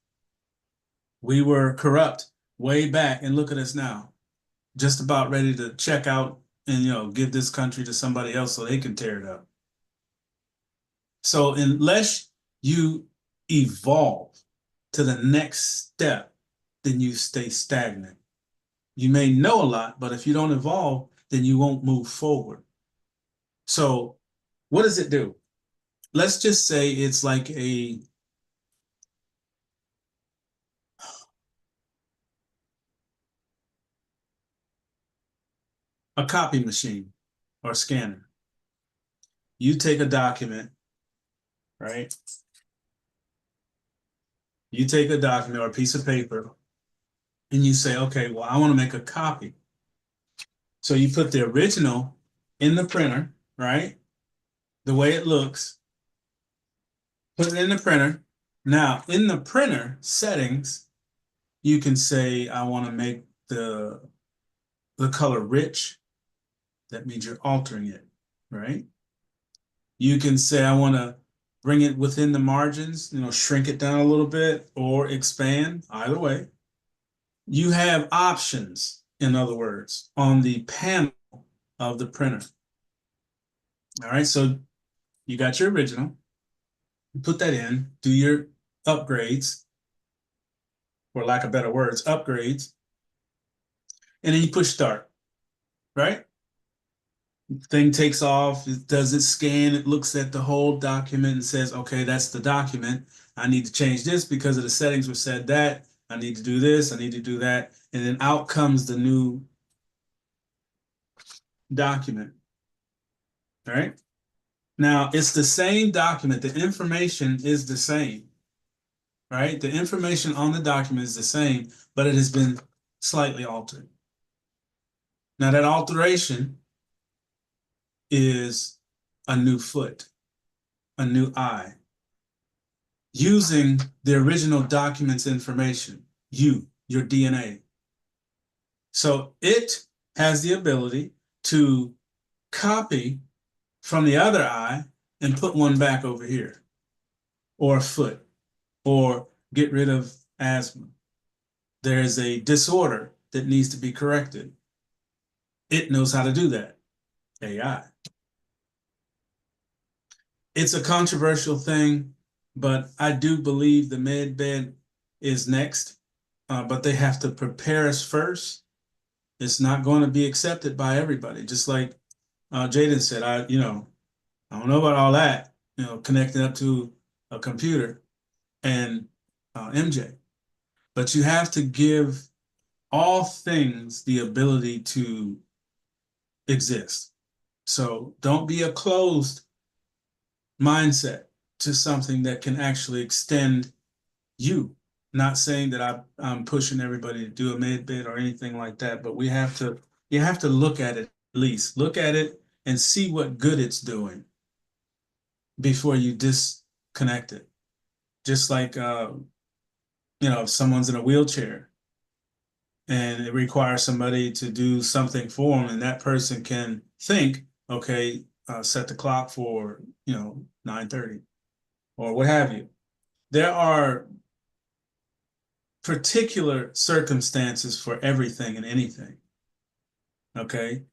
We were corrupt way back, and look at us now. Just about ready to check out and give this country to somebody else so they can tear it up. So unless you evolve to the next step, then you stay stagnant. You may know a lot, but if you don't evolve, then you won't move forward. So what does it do? Let's just say it's like a copy machine or scanner. You take a document, right? You take a document or a piece of paper and you say, okay, well, I want to make a copy. So you put the original in the printer, right? The way it looks, put it in the printer. Now, in the printer settings, you can say, I want to make the color rich. That means you're altering it, right? You can say, I want to bring it within the margins, shrink it down a little bit or expand, either way. You have options, in other words, on the panel of the printer. All right, so you got your original, you put that in, do your upgrades, for lack of better words, upgrades, and then you push start, right? Thing takes off, it does its scan, it looks at the whole document and says, okay, that's the document. I need to change this because of the settings were said that. I need to do this, I need to do that. And then out comes the new document. All right. Now it's the same document. The information is the same, right? The information on the document is the same, but it has been slightly altered. Now that alteration is a new foot, a new eye, using the original document's information, your DNA. So it has the ability to copy from the other eye and put one back over here, or a foot, or get rid of asthma. There is a disorder that needs to be corrected. It knows how to do that, AI. It's a controversial thing, but I do believe the med bed is next, but they have to prepare us first. It's not going to be accepted by everybody. Just like Jaden said, I don't know about all that, connecting up to a computer and MJ, but you have to give all things the ability to exist. So don't be a closed mindset to something that can actually extend you. Not saying that I'm pushing everybody to do a med bed or anything like that, but you have to look at it, at least look at it and see what good it's doing before you disconnect it. Just like if someone's in a wheelchair and it requires somebody to do something for them, and that person can think, okay, set the clock for 9:30 or what have you. There are particular circumstances for everything and anything. Okay,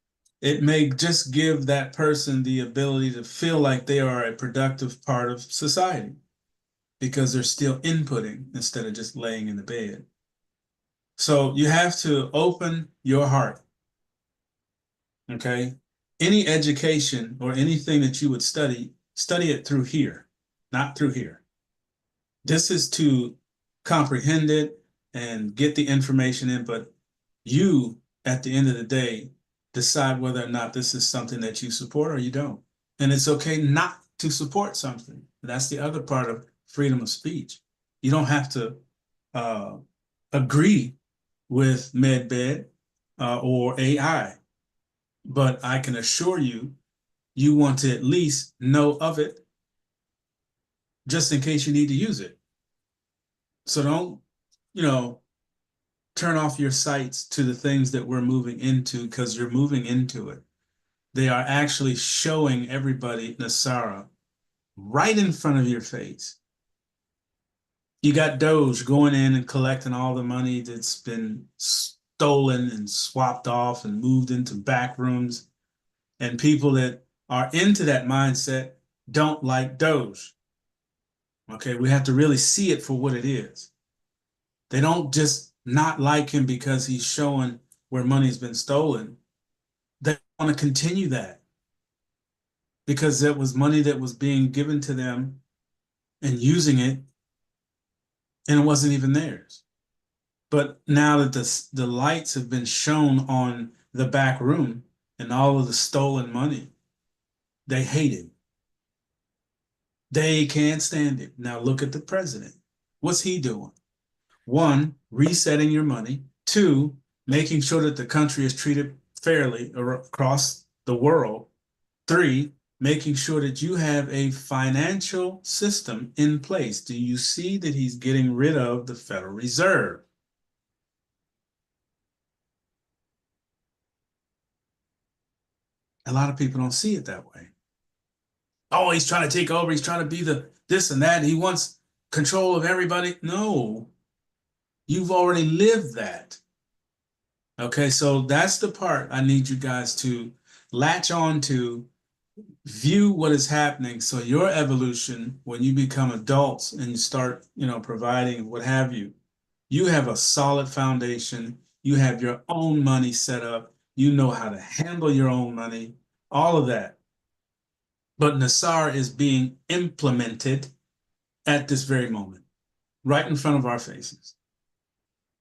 it may just give that person the ability to feel like they are a productive part of society because they're still inputting instead of just laying in the bed. So you have to open your heart. Okay, any education or anything that you would study it through here, not through here. This is to comprehend it and get the information in, but you, at the end of the day, decide whether or not this is something that you support or you don't. And it's okay not to support something. That's the other part of freedom of speech. You don't have to agree with MedBed. or AI. But I can assure you, you want to at least know of it just in case you need to use it. So don't, you know, turn off your sights to the things that we're moving into because you're moving into it. They are actually showing everybody Nasara right in front of your face. You got Doge going in and collecting all the money that's been stolen and swapped off and moved into back rooms. And people that are into that mindset don't like Doge. Okay, we have to really see it for what it is. They don't just not like him because he's showing where money's been stolen. They want to continue that because it was money that was being given to them and using it, and it wasn't even theirs. But now that the lights have been shown on the back room and all of the stolen money, they hate it. They can't stand it. Now look at the president. What's he doing? One, resetting your money. Two, making sure that the country is treated fairly across the world. Three, making sure that you have a financial system in place. Do you see that he's getting rid of the Federal Reserve? A lot of people don't see it that way. Oh, he's trying to take over. He's trying to be the this and that. He wants control of everybody. No, you've already lived that. Okay, so that's the part I need you guys to latch on to, view what is happening. So your evolution, when you become adults and you start, providing what have you, you have a solid foundation. You have your own money set up. You know how to handle your own money, all of that. But Nassar is being implemented at this very moment, right in front of our faces.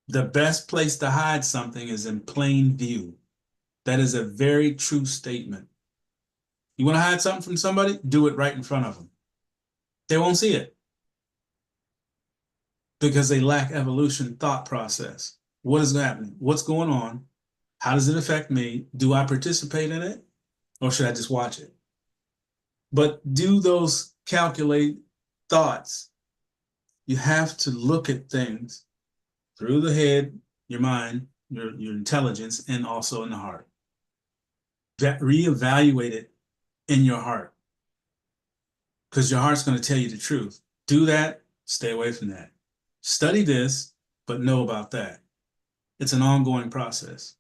The best place to hide something is in plain view. That is a very true statement. You want to hide something from somebody? Do it right in front of them. They won't see it because they lack evolution thought process. What is happening? What's going on? How does it affect me? Do I participate in it or should I just watch it? But do those calculate thoughts. You have to look at things through the head, your mind, your intelligence, and also in the heart. Reevaluate it in your heart because your heart's going to tell you the truth. Do that, stay away from that. Study this, but know about that. It's an ongoing process.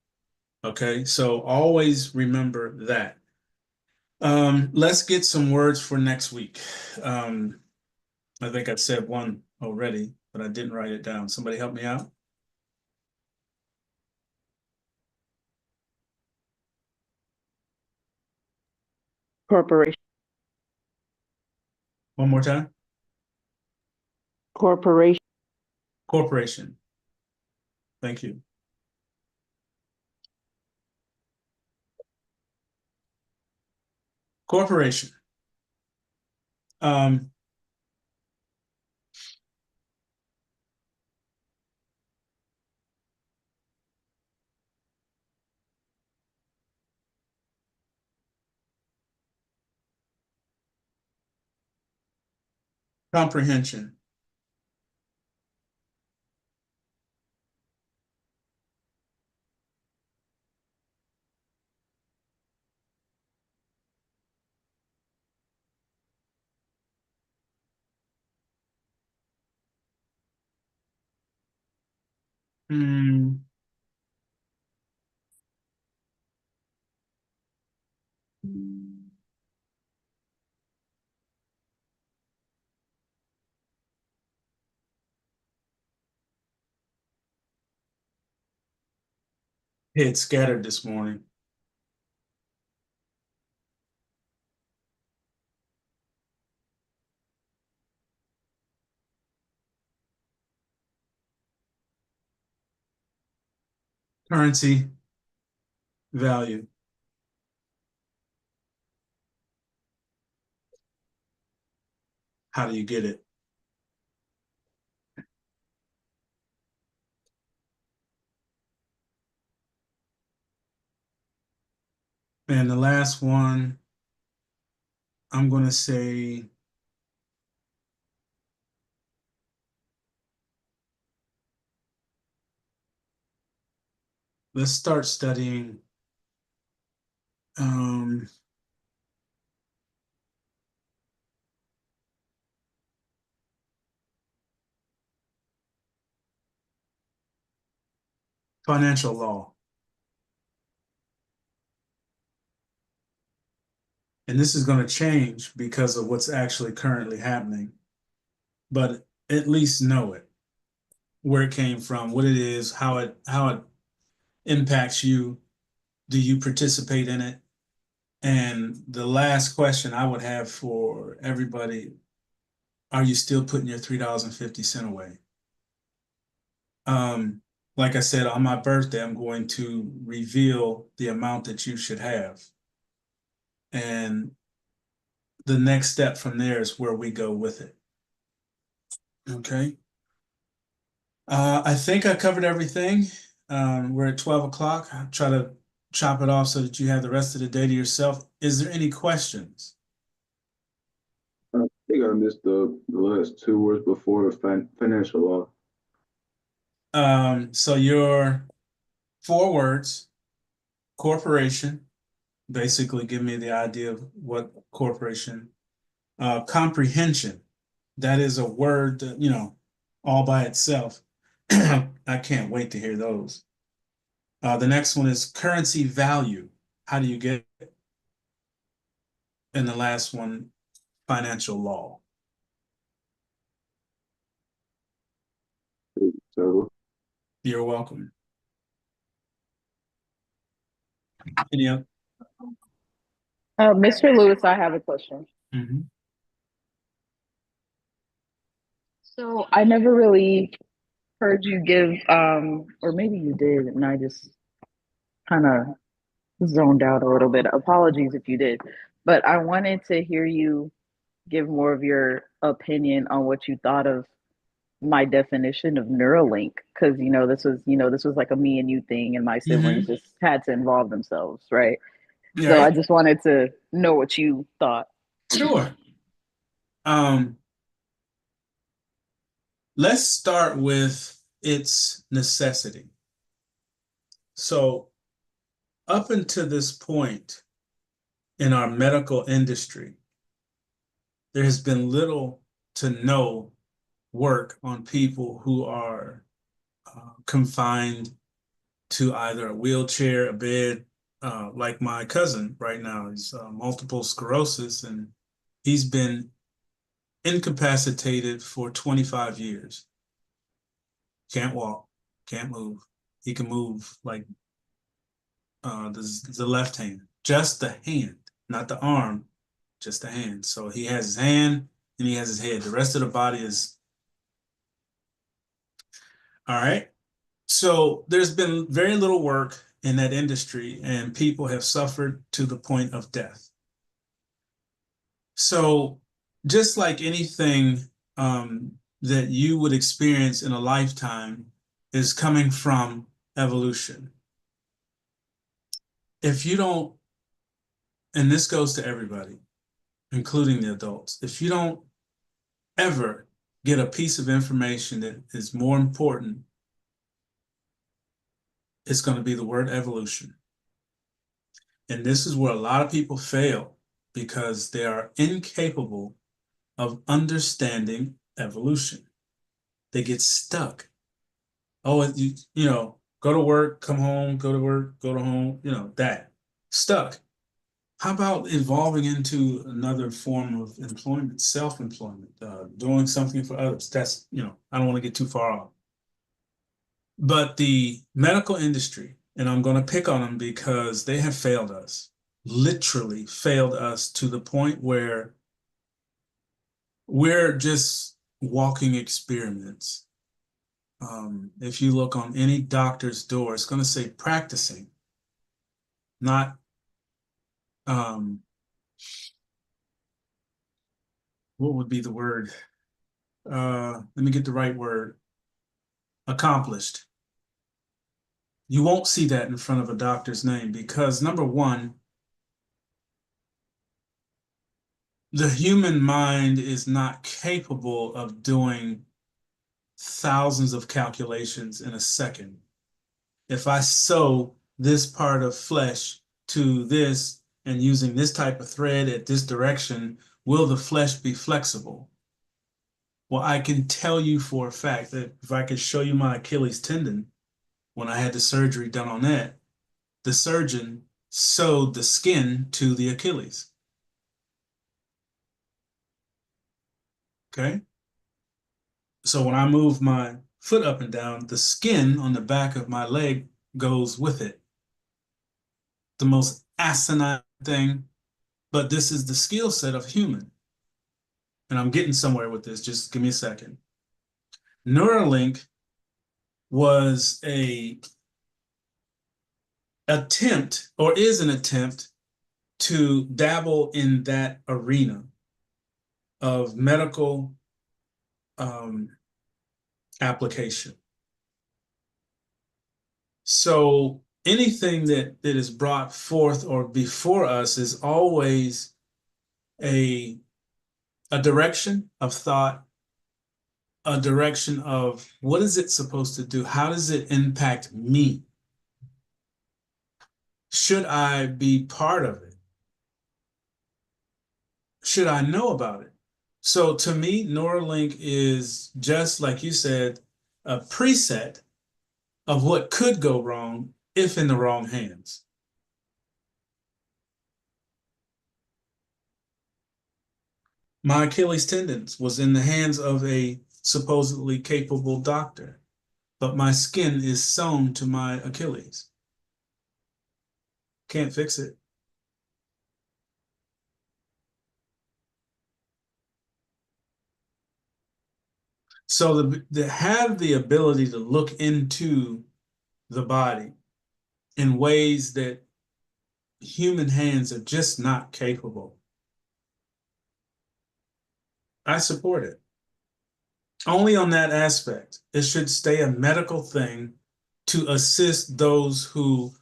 Okay, so always remember that. Let's get some words for next week. I think I've said one already, but I didn't write it down. Somebody help me out. Corporation. One more time. Corporation. Corporation. Thank you. Corporation. Comprehension. Hmm. Head scattered this morning. Currency value. How do you get it? And the last one, I'm going to say let's start studying financial law. And this is going to change because of what's actually currently happening. But at least know it, where it came from, what it is, how it impacts you. Do you participate in it? And the last question I would have for everybody, are you still putting your $3.50 away? Like I said, on my birthday, I'm going to reveal the amount that you should have. And the next step from there is where we go with it. Okay. I think I covered everything. We're at 12 o'clock. I'll try to chop it off so that you have the rest of the day to yourself. Is there any questions? I think I missed the last two words before financial law. So your 4 words, corporation, basically give me the idea of what corporation, comprehension, that is a word that, you know, all by itself. I can't wait to hear those. The next one is currency value. How do you get it? And the last one, financial law. So You're welcome. Any other? Mr. Lewis, I have a question. Mhm. So I never really heard you give, or maybe you did, and I just kind of zoned out a little bit. Apologies if you did, but I wanted to hear you give more of your opinion on what you thought of my definition of Neuralink, because this was like a me and you thing, and my siblings Mhm. just had to involve themselves, right? Yeah, So I right. just wanted to know what you thought. Sure. Let's start with its necessity. So up until this point in our medical industry, there has been little to no work on people who are confined to either a wheelchair, a bed, like my cousin right now. He's multiple sclerosis, and he's been incapacitated for 25 years. Can't walk, can't move. He can move like the left hand, just the hand, not the arm, just the hand. So he has his hand and he has his head. The rest of the body is all right. So there's been very little work in that industry, and people have suffered to the point of death. So just like anything that you would experience in a lifetime is coming from evolution. If you don't, and this goes to everybody, including the adults, if you don't ever get a piece of information that is more important, it's going to be the word evolution. And this is where a lot of people fail because they are incapable of understanding evolution. They get stuck. Oh, you know, go to work, come home, go to work, go to home, you know, that. Stuck. How about evolving into another form of employment, self-employment, doing something for others? That's, you know, I don't want to get too far off. But the medical industry, and I'm going to pick on them because they have failed us, literally failed us to the point where we're just walking experiments. If you look on any doctor's door, it's going to say practicing, not what would be the word? Let me get the right word. Accomplished. You won't see that in front of a doctor's name because number one, The human mind is not capable of doing thousands of calculations in a second. If I sew this part of flesh to this and using this type of thread at this direction, will the flesh be flexible? Well, I can tell you for a fact that if I could show you my Achilles tendon, when I had the surgery done on that, the surgeon sewed the skin to the Achilles. Okay? So when I move my foot up and down, the skin on the back of my leg goes with it. The most asinine thing, but this is the skill set of human. And I'm getting somewhere with this, just give me a second. Neuralink was a attempt, or is an attempt, to dabble in that arena of medical application. So anything that is brought forth or before us is always a direction of thought, a direction of what is it supposed to do? How does it impact me? Should I be part of it? Should I know about it? So to me, Neuralink is just like you said, a preset of what could go wrong if in the wrong hands. My Achilles tendons was in the hands of a supposedly capable doctor, but my skin is sewn to my Achilles. Can't fix it. So to have the ability to look into the body in ways that human hands are just not capable, I support it. Only on that aspect. It should stay a medical thing to assist those who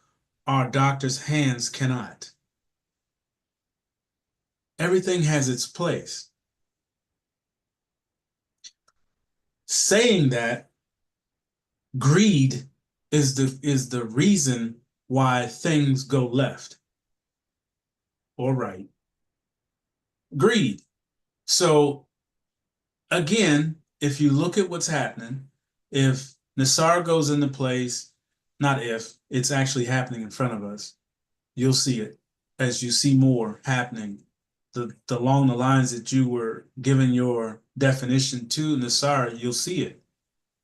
our doctors' hands cannot. Everything has its place. Saying that, greed is the reason why things go left or right. Greed. So again, if you look at what's happening, if Nassar goes into place, not if, it's actually happening in front of us, you'll see it as you see more happening. Along the lines that you were giving your definition to Nassar, you'll see it.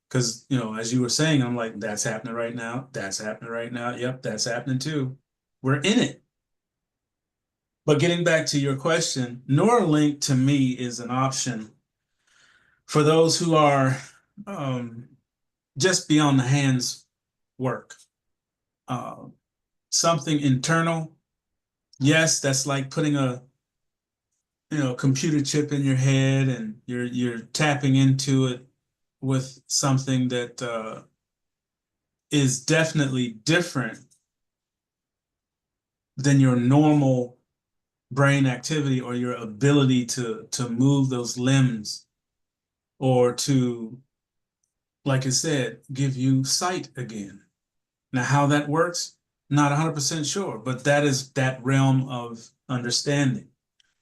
Because, you know, as you were saying, I'm like, that's happening right now. That's happening right now. Yep, that's happening too. We're in it. But getting back to your question, Neuralink to me is an option for those who are just beyond the hands work. Something internal. Yes, that's like putting a computer chip in your head and you're tapping into it with something that is definitely different than your normal brain activity or your ability to move those limbs or to, like I said, give you sight again. Now, how that works, not 100% sure, but that is that realm of understanding.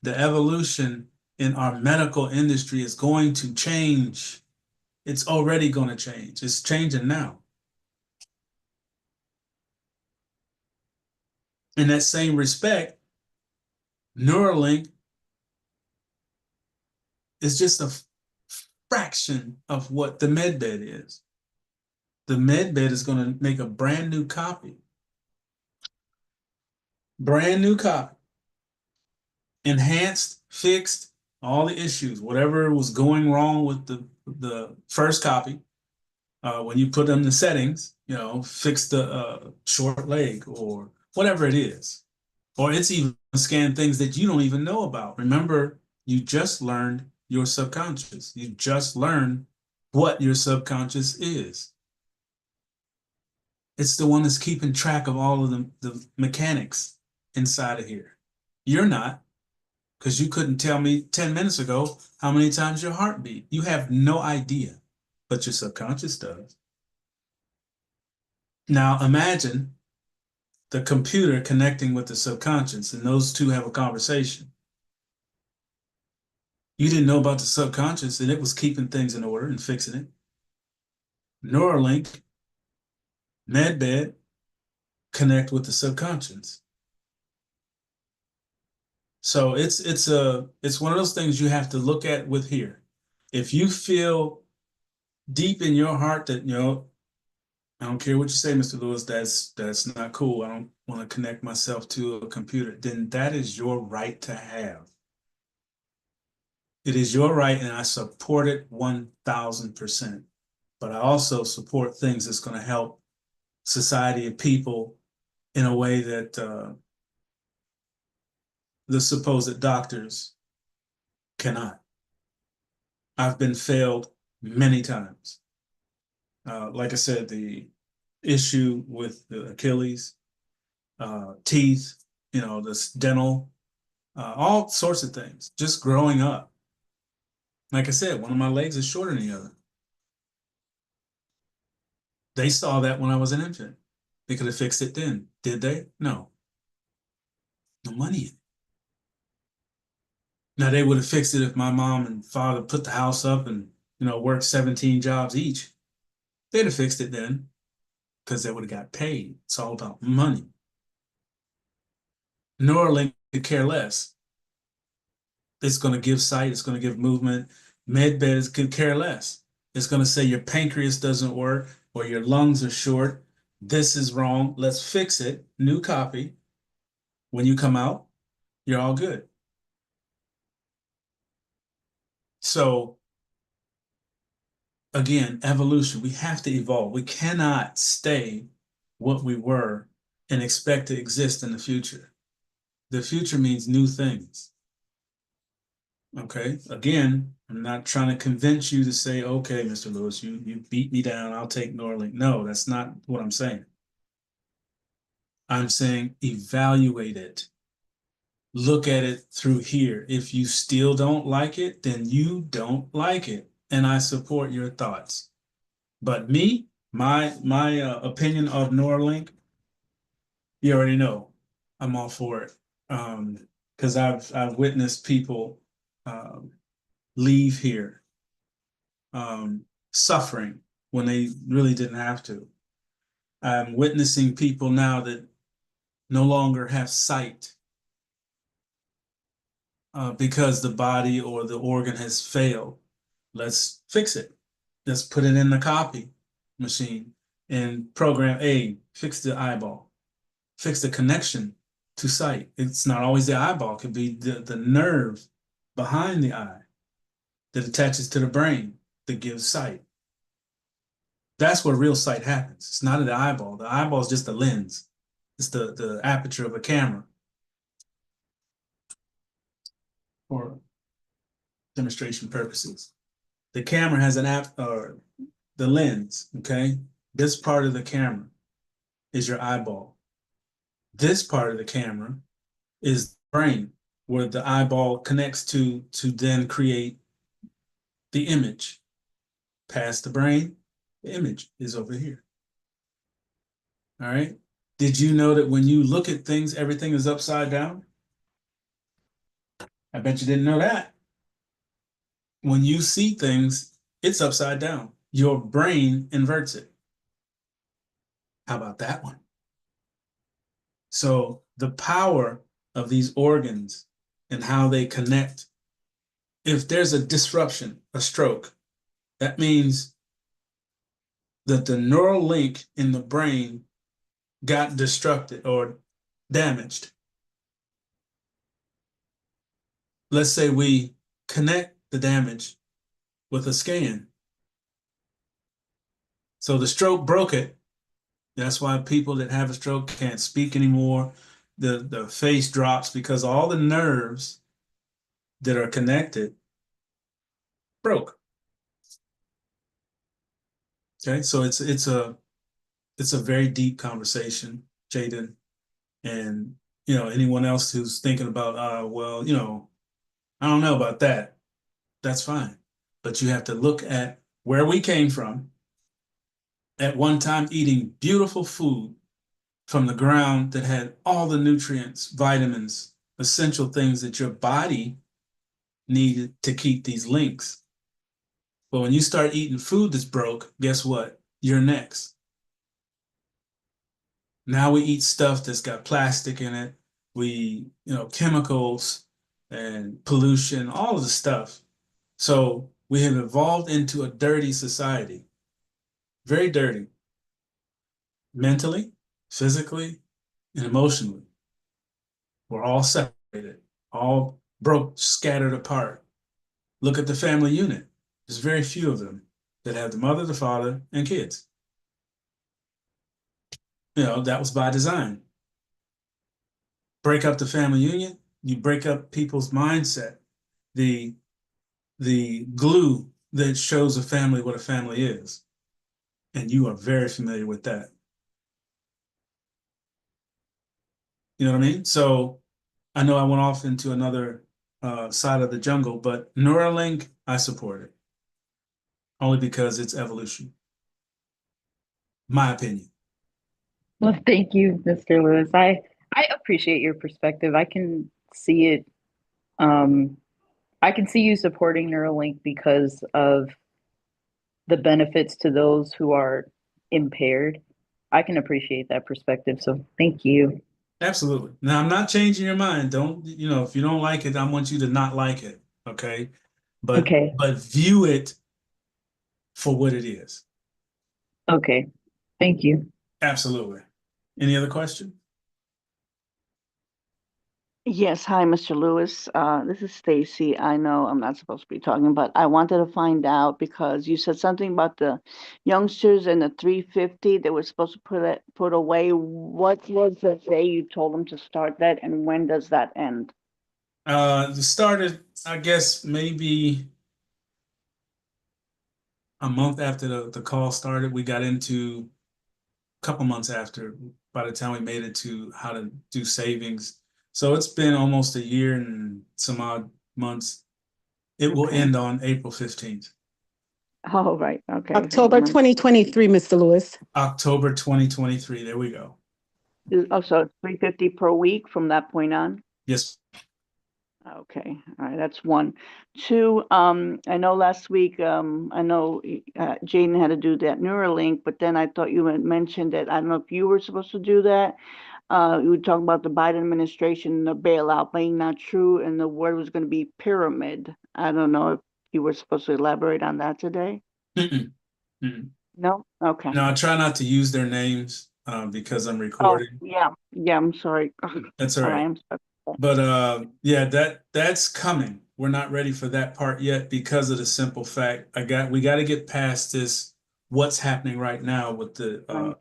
The evolution in our medical industry is going to change. It's already going to change. It's changing now. In that same respect, Neuralink is just a fraction of what the MedBed is. The MedBed is going to make a brand new copy. Brand new copy. Enhanced, fixed, all the issues, whatever was going wrong with the first copy. When you put in the settings, fix the short leg or whatever it is. Or it's even scan things that you don't even know about. Remember, you just learned your subconscious. You just learned what your subconscious is. It's the one that's keeping track of all of the mechanics inside of here. You're not, because you couldn't tell me 10 minutes ago how many times your heart beat. You have no idea, but your subconscious does. Now imagine the computer connecting with the subconscious, and those two have a conversation. You didn't know about the subconscious, and it was keeping things in order and fixing it. Neuralink, MedBed, connect with the subconscious. So it's one of those things you have to look at with here. If you feel deep in your heart that, you know, I don't care what you say, Mr. Lewis, that's not cool. I don't want to connect myself to a computer. Then that is your right to have. It is your right, and I support it 1000%. But I also support things that's going to help society and people in a way that the supposed doctors cannot. I've been failed many times. Like I said, the issue with the Achilles, teeth, you know, this dental, all sorts of things, just growing up. Like I said, one of my legs is shorter than the other. They saw that when I was an infant. They could have fixed it then. Did they? No. No money in it. Now they would have fixed it if my mom and father put the house up and, you know, worked 17 jobs each. They'd have fixed it then because they would have got paid. It's all about money. Neuralink could care less. It's going to give sight. It's going to give movement. MedBed could care less. It's going to say your pancreas doesn't work or your lungs are short. This is wrong. Let's fix it. New copy. When you come out, you're all good. So again, evolution, we have to evolve. We cannot stay what we were and expect to exist in the future. The future means new things. Okay, again, I'm not trying to convince you to say, okay, Mr. Lewis, you beat me down, I'll take Neuralink. No, that's not what I'm saying. I'm saying evaluate it. Look at it through here. If you still don't like it, then you don't like it. And I support your thoughts. But me, my opinion of Neuralink, you already know, I'm all for it. Because I've witnessed people leave here suffering when they really didn't have to. I'm witnessing people now that no longer have sight because the body or the organ has failed. Let's fix it. Let's put it in the copy machine and program A, fix the eyeball, fix the connection to sight. It's not always the eyeball, it could be the nerve behind the eye that attaches to the brain that gives sight. That's where real sight happens. It's not in the eyeball. The eyeball is just the lens. It's the aperture of a camera. For demonstration purposes. The camera has an or the lens, okay? This part of the camera is your eyeball. This part of the camera is the brain, where the eyeball connects to then create the image. Past the brain, the image is over here. All right? Did you know that when you look at things, everything is upside down? I bet you didn't know that. When you see things, it's upside down. Your brain inverts it. How about that one? So the power of these organs and how they connect, if there's a disruption, a stroke, that means that the neural link in the brain got destructed or damaged. Let's say we connect the damage with a scan. So the stroke broke it. That's why people that have a stroke can't speak anymore. The face drops because all the nerves that are connected broke. Okay, so it's a very deep conversation, Jaden, and you know anyone else who's thinking about well, you know, I don't know about that. That's fine. But you have to look at where we came from, at one time eating beautiful food from the ground that had all the nutrients, vitamins, essential things that your body needed to keep these links. But when you start eating food that's broke, guess what? You're next. Now we eat stuff that's got plastic in it. We, chemicals and pollution, all of the stuff. So we have evolved into a dirty society, very dirty, mentally, physically, and emotionally. We're all separated, all broke, scattered apart. Look at the family unit. There's very few of them that have the mother, the father, and kids. That was by design. Break up the family union, you break up people's mindset, the glue that shows a family what a family is. And you are very familiar with that. You know what I mean? So I know I went off into another side of the jungle, but Neuralink, I support it. Only because it's evolution. My opinion. Well, thank you, Mr. Lewis. I appreciate your perspective. I can see it. I can see you supporting Neuralink because of the benefits to those who are impaired. I can appreciate that perspective. So thank you. Absolutely. Now, I'm not changing your mind. Don't, if you don't like it, I want you to not like it. Okay. But Okay. view it for what it is. Okay. Thank you. Absolutely. Any other question? Yes, hi, Mr. Lewis. This is Stacy. I know I'm not supposed to be talking, but I wanted to find out because you said something about the youngsters and the 350 they were supposed to put away. What was the day you told them to start that, and when does that end? It started, I guess, maybe a month after the call started. We got into a couple months after, by the time we made it to how to do savings. So it's been almost a year and some odd months. It will Okay. end on April 15th. Oh, right. Okay. October 2023, Mr. Lewis. October 2023. There we go. Oh, so it's 350 per week from that point on? Yes. Okay, all right, that's one. Two, I know last week, I know Jaden had to do that Neuralink, but then I thought you had mentioned that, I don't know if you were supposed to do that. You were talking about the Biden administration, the bailout being not true, and the word was going to be pyramid. I don't know if you were supposed to elaborate on that today. Mm-mm. Mm-mm. No? Okay. No, I try not to use their names because I'm Oh, recording. yeah, I'm sorry. That's all All right. right, I'm sorry. But yeah, that's coming. We're not ready for that part yet because of the simple fact we got to get past this. What's happening right now with Right.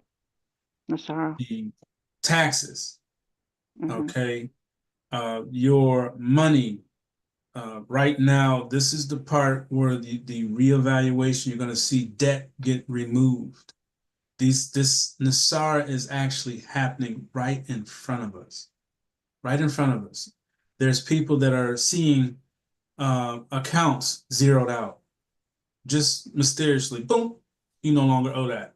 I'm sorry. the taxes? Mhm. Okay, your money. Right now, this is the part where the reevaluation. You're going to see debt get removed. This Nasara is actually happening right in front of us. Right in front of us. There's people that are seeing accounts zeroed out. Just mysteriously, boom, you no longer owe that.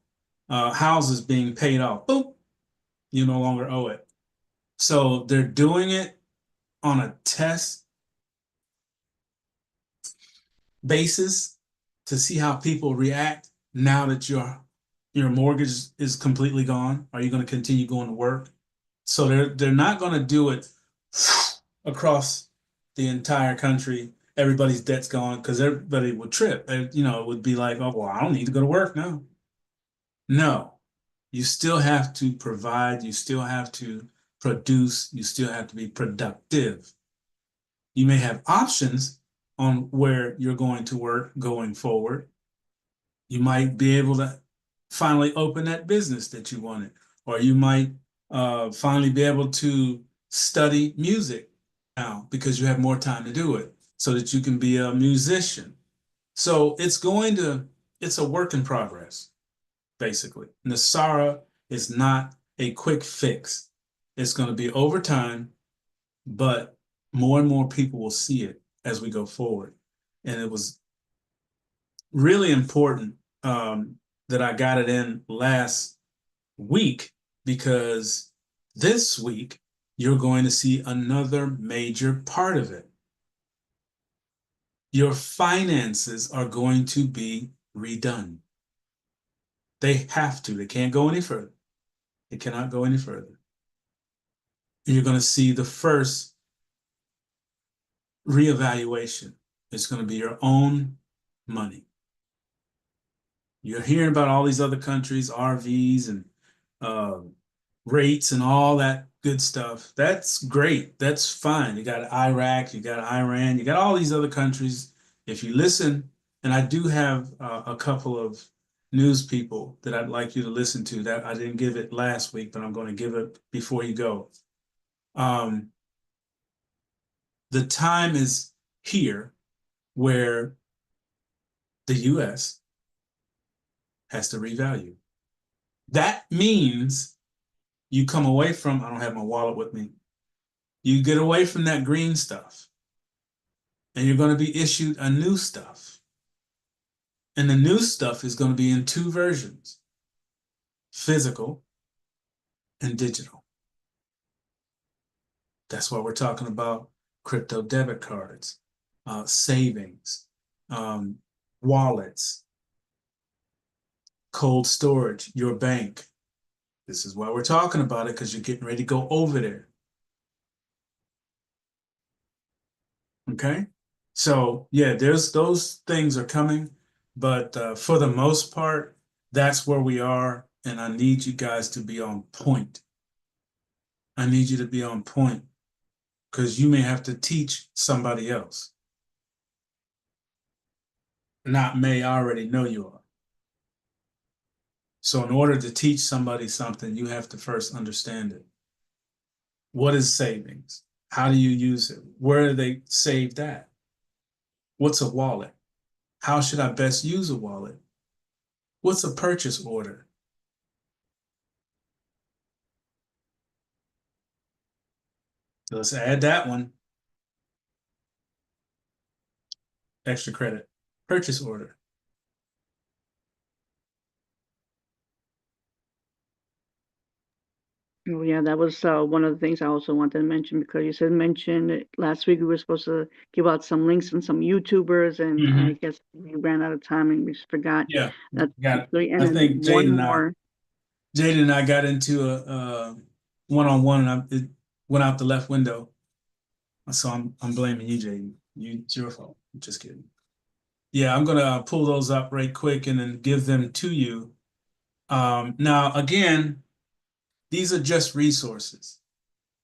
Houses being paid off, boom, you no longer owe it. So they're doing it on a test basis to see how people react now that your mortgage is completely gone. Are you going to continue going to work? So they're not going to do it across the entire country. Everybody's debt's gone because everybody would trip. It would be like, oh, well, I don't need to go to work now. No, you still have to provide. You still have to produce. You still have to be productive. You may have options on where you're going to work going forward. You might be able to finally open that business that you wanted, or you might finally be able to study music now because you have more time to do it so that you can be a musician. So it's a work in progress, basically. Nasara is not a quick fix. It's going to be over time, but more and more people will see it as we go forward. And it was really important that I got it in last week, because this week you're going to see another major part of it. Your finances are going to be redone. They have to. They can't go any further. They cannot go any further. And you're going to see the first reevaluation. It's going to be your own money. You're hearing about all these other countries, RVs and rates and all that good stuff. That's great. That's fine. You got Iraq, you got Iran, you got all these other countries. If you listen, and I do have a couple of news people that I'd like you to listen to. That I didn't give it last week, but I'm going to give it before you go. The time is here where the U.S. has to revalue. That means you come away from, I don't have my wallet with me, you get away from that green stuff, and you're going to be issued a new stuff. And the new stuff is going to be in two versions, physical and digital. That's why we're talking about crypto debit cards, savings, wallets, cold storage, your bank. This is why we're talking about it, because you're getting ready to go over there. Okay? So yeah, there's those things are coming, but for the most part, that's where we are, and I need you guys to be on point. I need you to be on point, because you may have to teach somebody else. Not may, I already know you are. So in order to teach somebody something, you have to first understand it. What is savings? How do you use it? Where are they saved at? What's a wallet? How should I best use a wallet? What's a purchase order? Let's add that one. Extra credit. Purchase order. Oh, yeah, that was one of the things I also wanted to mention, because you said last week we were supposed to give out some links and some YouTubers, and I guess we ran out of time and we just forgot. Yeah, That's got it. and I then think one more. Jaden and I got into a one-on-one, and it went out the left window. So I'm blaming you, Jaden. It's your fault. I'm just kidding. Yeah, I'm gonna pull those up right quick and then give them to you. Now, again, these are just resources,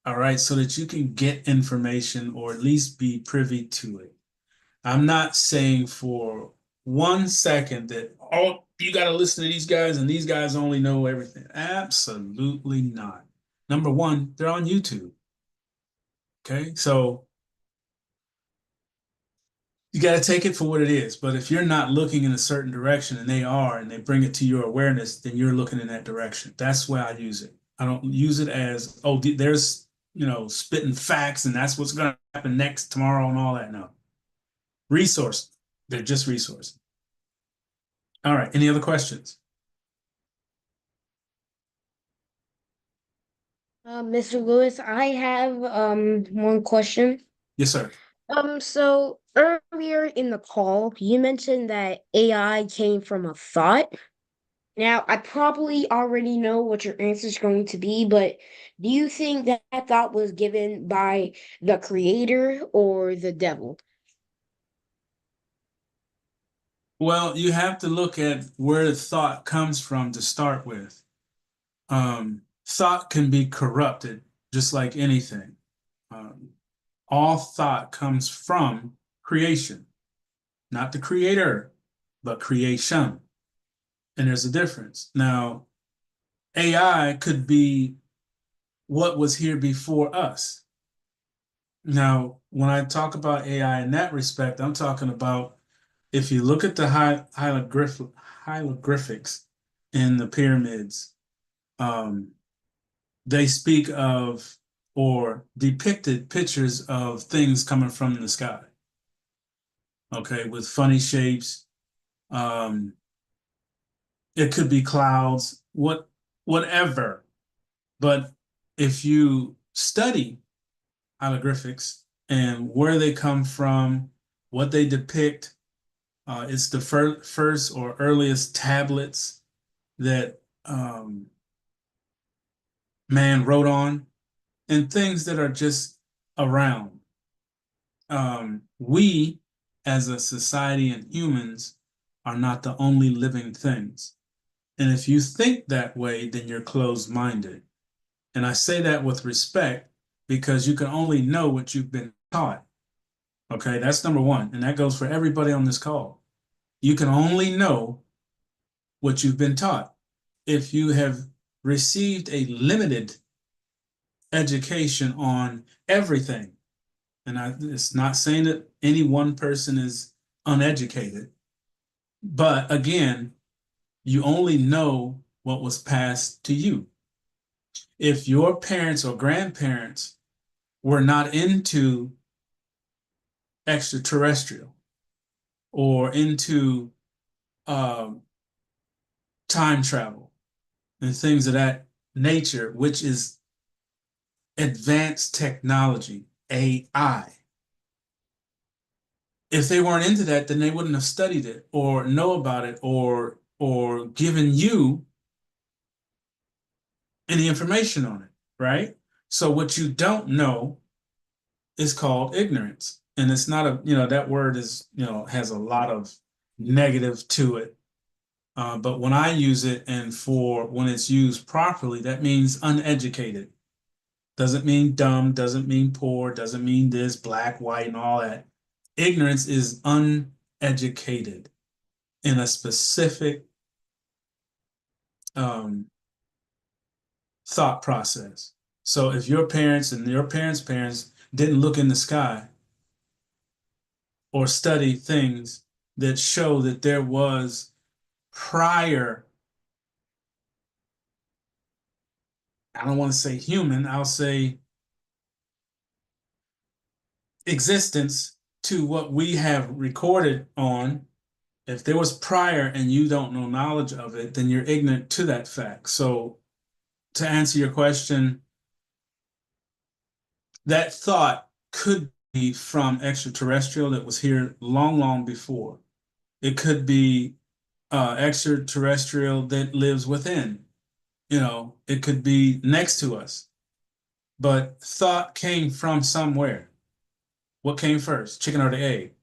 all right, so that you can get information or at least be privy to it. I'm not saying for 1 second that, oh, you got to listen to these guys and these guys only know everything. Absolutely not. Number one, they're on YouTube. Okay, so you got to take it for what it is. But if you're not looking in a certain direction and they are, and they bring it to your awareness, then you're looking in that direction. That's why I use it. I don't use it as, oh, there's, spitting facts and that's what's going to happen next, tomorrow, and all that. No. Resource. They're just resources. All right. Any other questions? Mr. Lewis, I have one question. Yes, sir. So earlier in the call, you mentioned that AI came from a thought. Now, I probably already know what your answer is going to be, but do you think that that thought was given by the creator or the devil? Well, you have to look at where the thought comes from to start with. Thought can be corrupted, just like anything. All thought comes from creation, not the creator, but creation. And there's a difference. Now, AI could be what was here before us. Now, when I talk about AI in that respect, I'm talking about, if you look at the hieroglyphics in the pyramids, they speak of or depicted pictures of things coming from the sky. okay, with funny shapes. It could be clouds, whatever. But if you study hieroglyphics and where they come from, what they depict, it's the first or earliest tablets that man wrote on, and things that are just around. We, as a society and humans, are not the only living things. And if you think that way, then you're closed-minded. And I say that with respect because you can only know what you've been taught. Okay, that's number one. And that goes for everybody on this call. You can only know what you've been taught. If you have received a limited education on everything, and it's not saying that any one person is uneducated, but again, you only know what was passed to you. If your parents or grandparents were not into extraterrestrial or into time travel and things of that nature, which is advanced technology, AI. If they weren't into that, then they wouldn't have studied it or know about it or given you any information on it, right? So what you don't know is called ignorance. And it's not a, that word is, has a lot of negative to it. But when I use it and when it's used properly, that means uneducated. Doesn't mean dumb, doesn't mean poor, doesn't mean this, black, white, and all that. Ignorance is uneducated in a specific thought process. So if your parents and your parents' parents didn't look in the sky or study things that show that there was prior, I don't want to say human, I'll say existence to what we have recorded on. If there was prior and you don't know knowledge of it, then you're ignorant to that fact. So to answer your question, that thought could be from extraterrestrial that was here long, long before. It could be extraterrestrial that lives within. It could be next to us. But thought came from somewhere. What came first, chicken or the egg?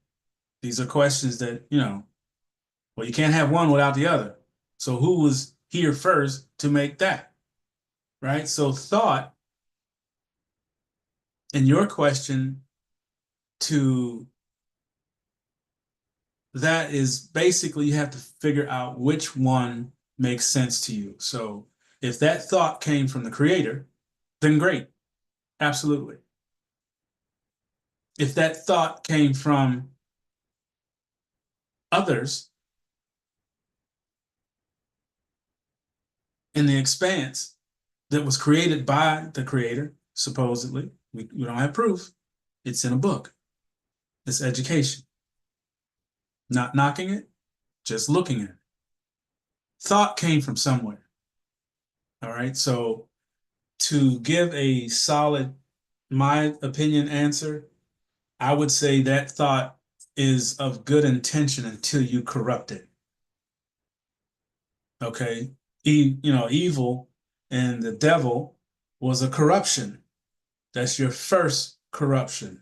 These are questions that, well, you can't have one without the other. So who was here first to make that, right? So thought, and your question to that is basically you have to figure out which one makes sense to you. So if that thought came from the creator, then great, absolutely. If that thought came from others in the expanse that was created by the creator, supposedly, we don't have proof, it's in a book. It's education. Not knocking it, just looking at it. Thought came from somewhere. All right, so to give a solid, my opinion answer, I would say that thought is of good intention until you corrupt it. Okay, evil and the devil was a corruption. That's your first corruption.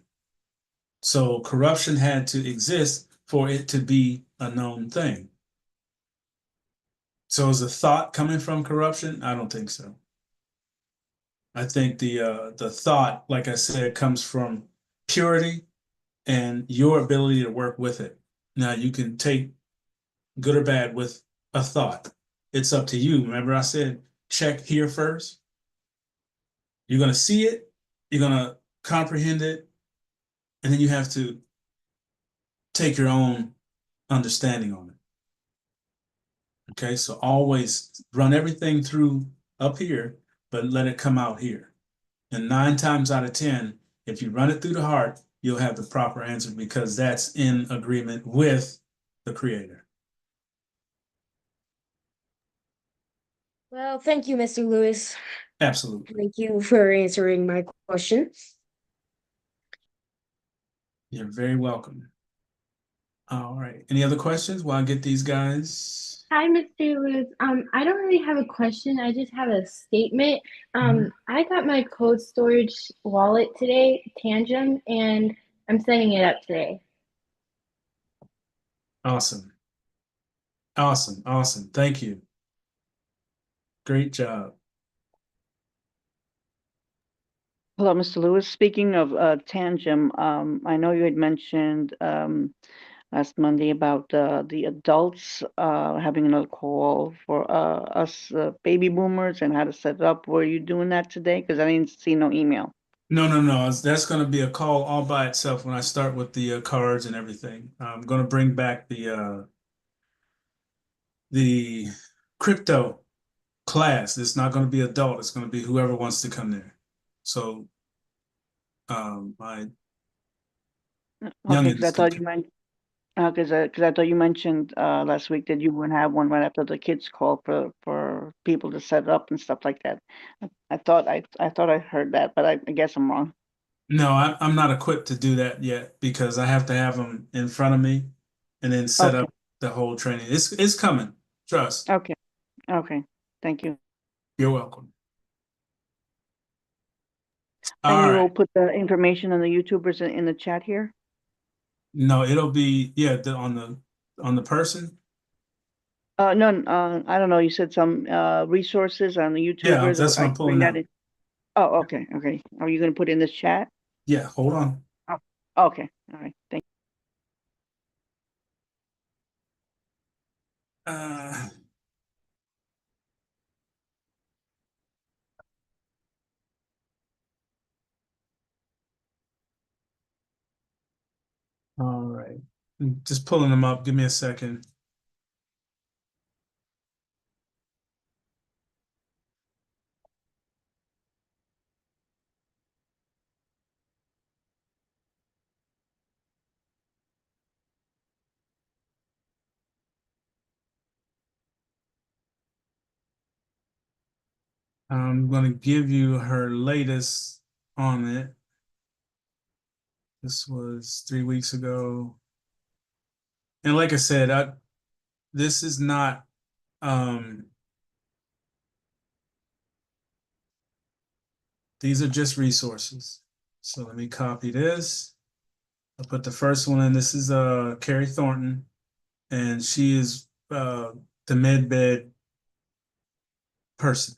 So corruption had to exist for it to be a known thing. So is a thought coming from corruption? I don't think so. I think the thought, like I said, comes from purity and your ability to work with it. Now you can take good or bad with a thought. It's up to you. Remember I said, check here first. You're going to see it, you're going to comprehend it, and then you have to take your own understanding on it. Okay, so always run everything through up here, but let it come out here. And 9 times out of 10, if you run it through the heart, you'll have the proper answer because that's in agreement with the creator. Well, thank you, Mr. Lewis. Absolutely. Thank you for answering my question. You're very welcome. All right. Any other questions while I get these guys? Hi, Mr. Lewis. I don't really have a question. I just have a statement. I got my cold storage wallet today, Tangem, and I'm setting it up today. Awesome. Awesome. Awesome. Thank you. Great job. Hello, Mr. Lewis. Speaking of Tangem, I know you had mentioned last Monday about the adults having another call for us baby boomers and how to set it up. Were you doing that today? Because I didn't see no email. No. That's going to be a call all by itself when I start with the cards and everything. I'm going to bring back the crypto class. It's not going to be adult. It's going to be whoever wants to come there. So my Okay, youngins because I thought you meant because I thought you mentioned last week that you would have one right after the kids call for people to set it up and stuff like that. I thought I heard that, but I guess I'm wrong. No, I'm not equipped to do that yet because I have to have them in front of me and then set Okay, up the whole training. It's coming. Trust. okay, okay. Thank you. You're welcome. And All you will right. put the information on the YouTubers in the chat here? No, it'll be on the person. No, I don't know. You said some resources on the Yeah, YouTubers. that's what I I'm can bring pulling that out. in. Oh, okay, okay. Are you gonna put in this chat? Yeah, hold on. Oh, okay, all right. Thank Uh, all right. I'm just pulling them up. Give me a second. I'm gonna give you her latest on it. This was 3 weeks ago. And like I said, this is not these are just resources. So let me copy this. I'll put the first one in. This is Carrie Thornton, and she is the med bed person.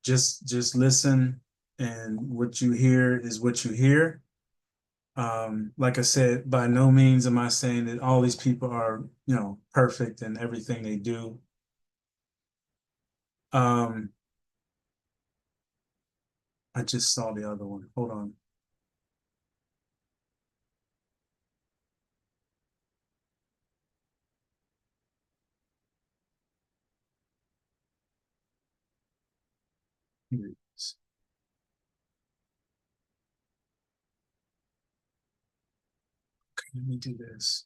Just listen, and what you hear is what you hear. Like I said, by no means am I saying that all these people are, perfect in everything they do. I just saw the other one. Hold on. Here it is. Okay, let me do this.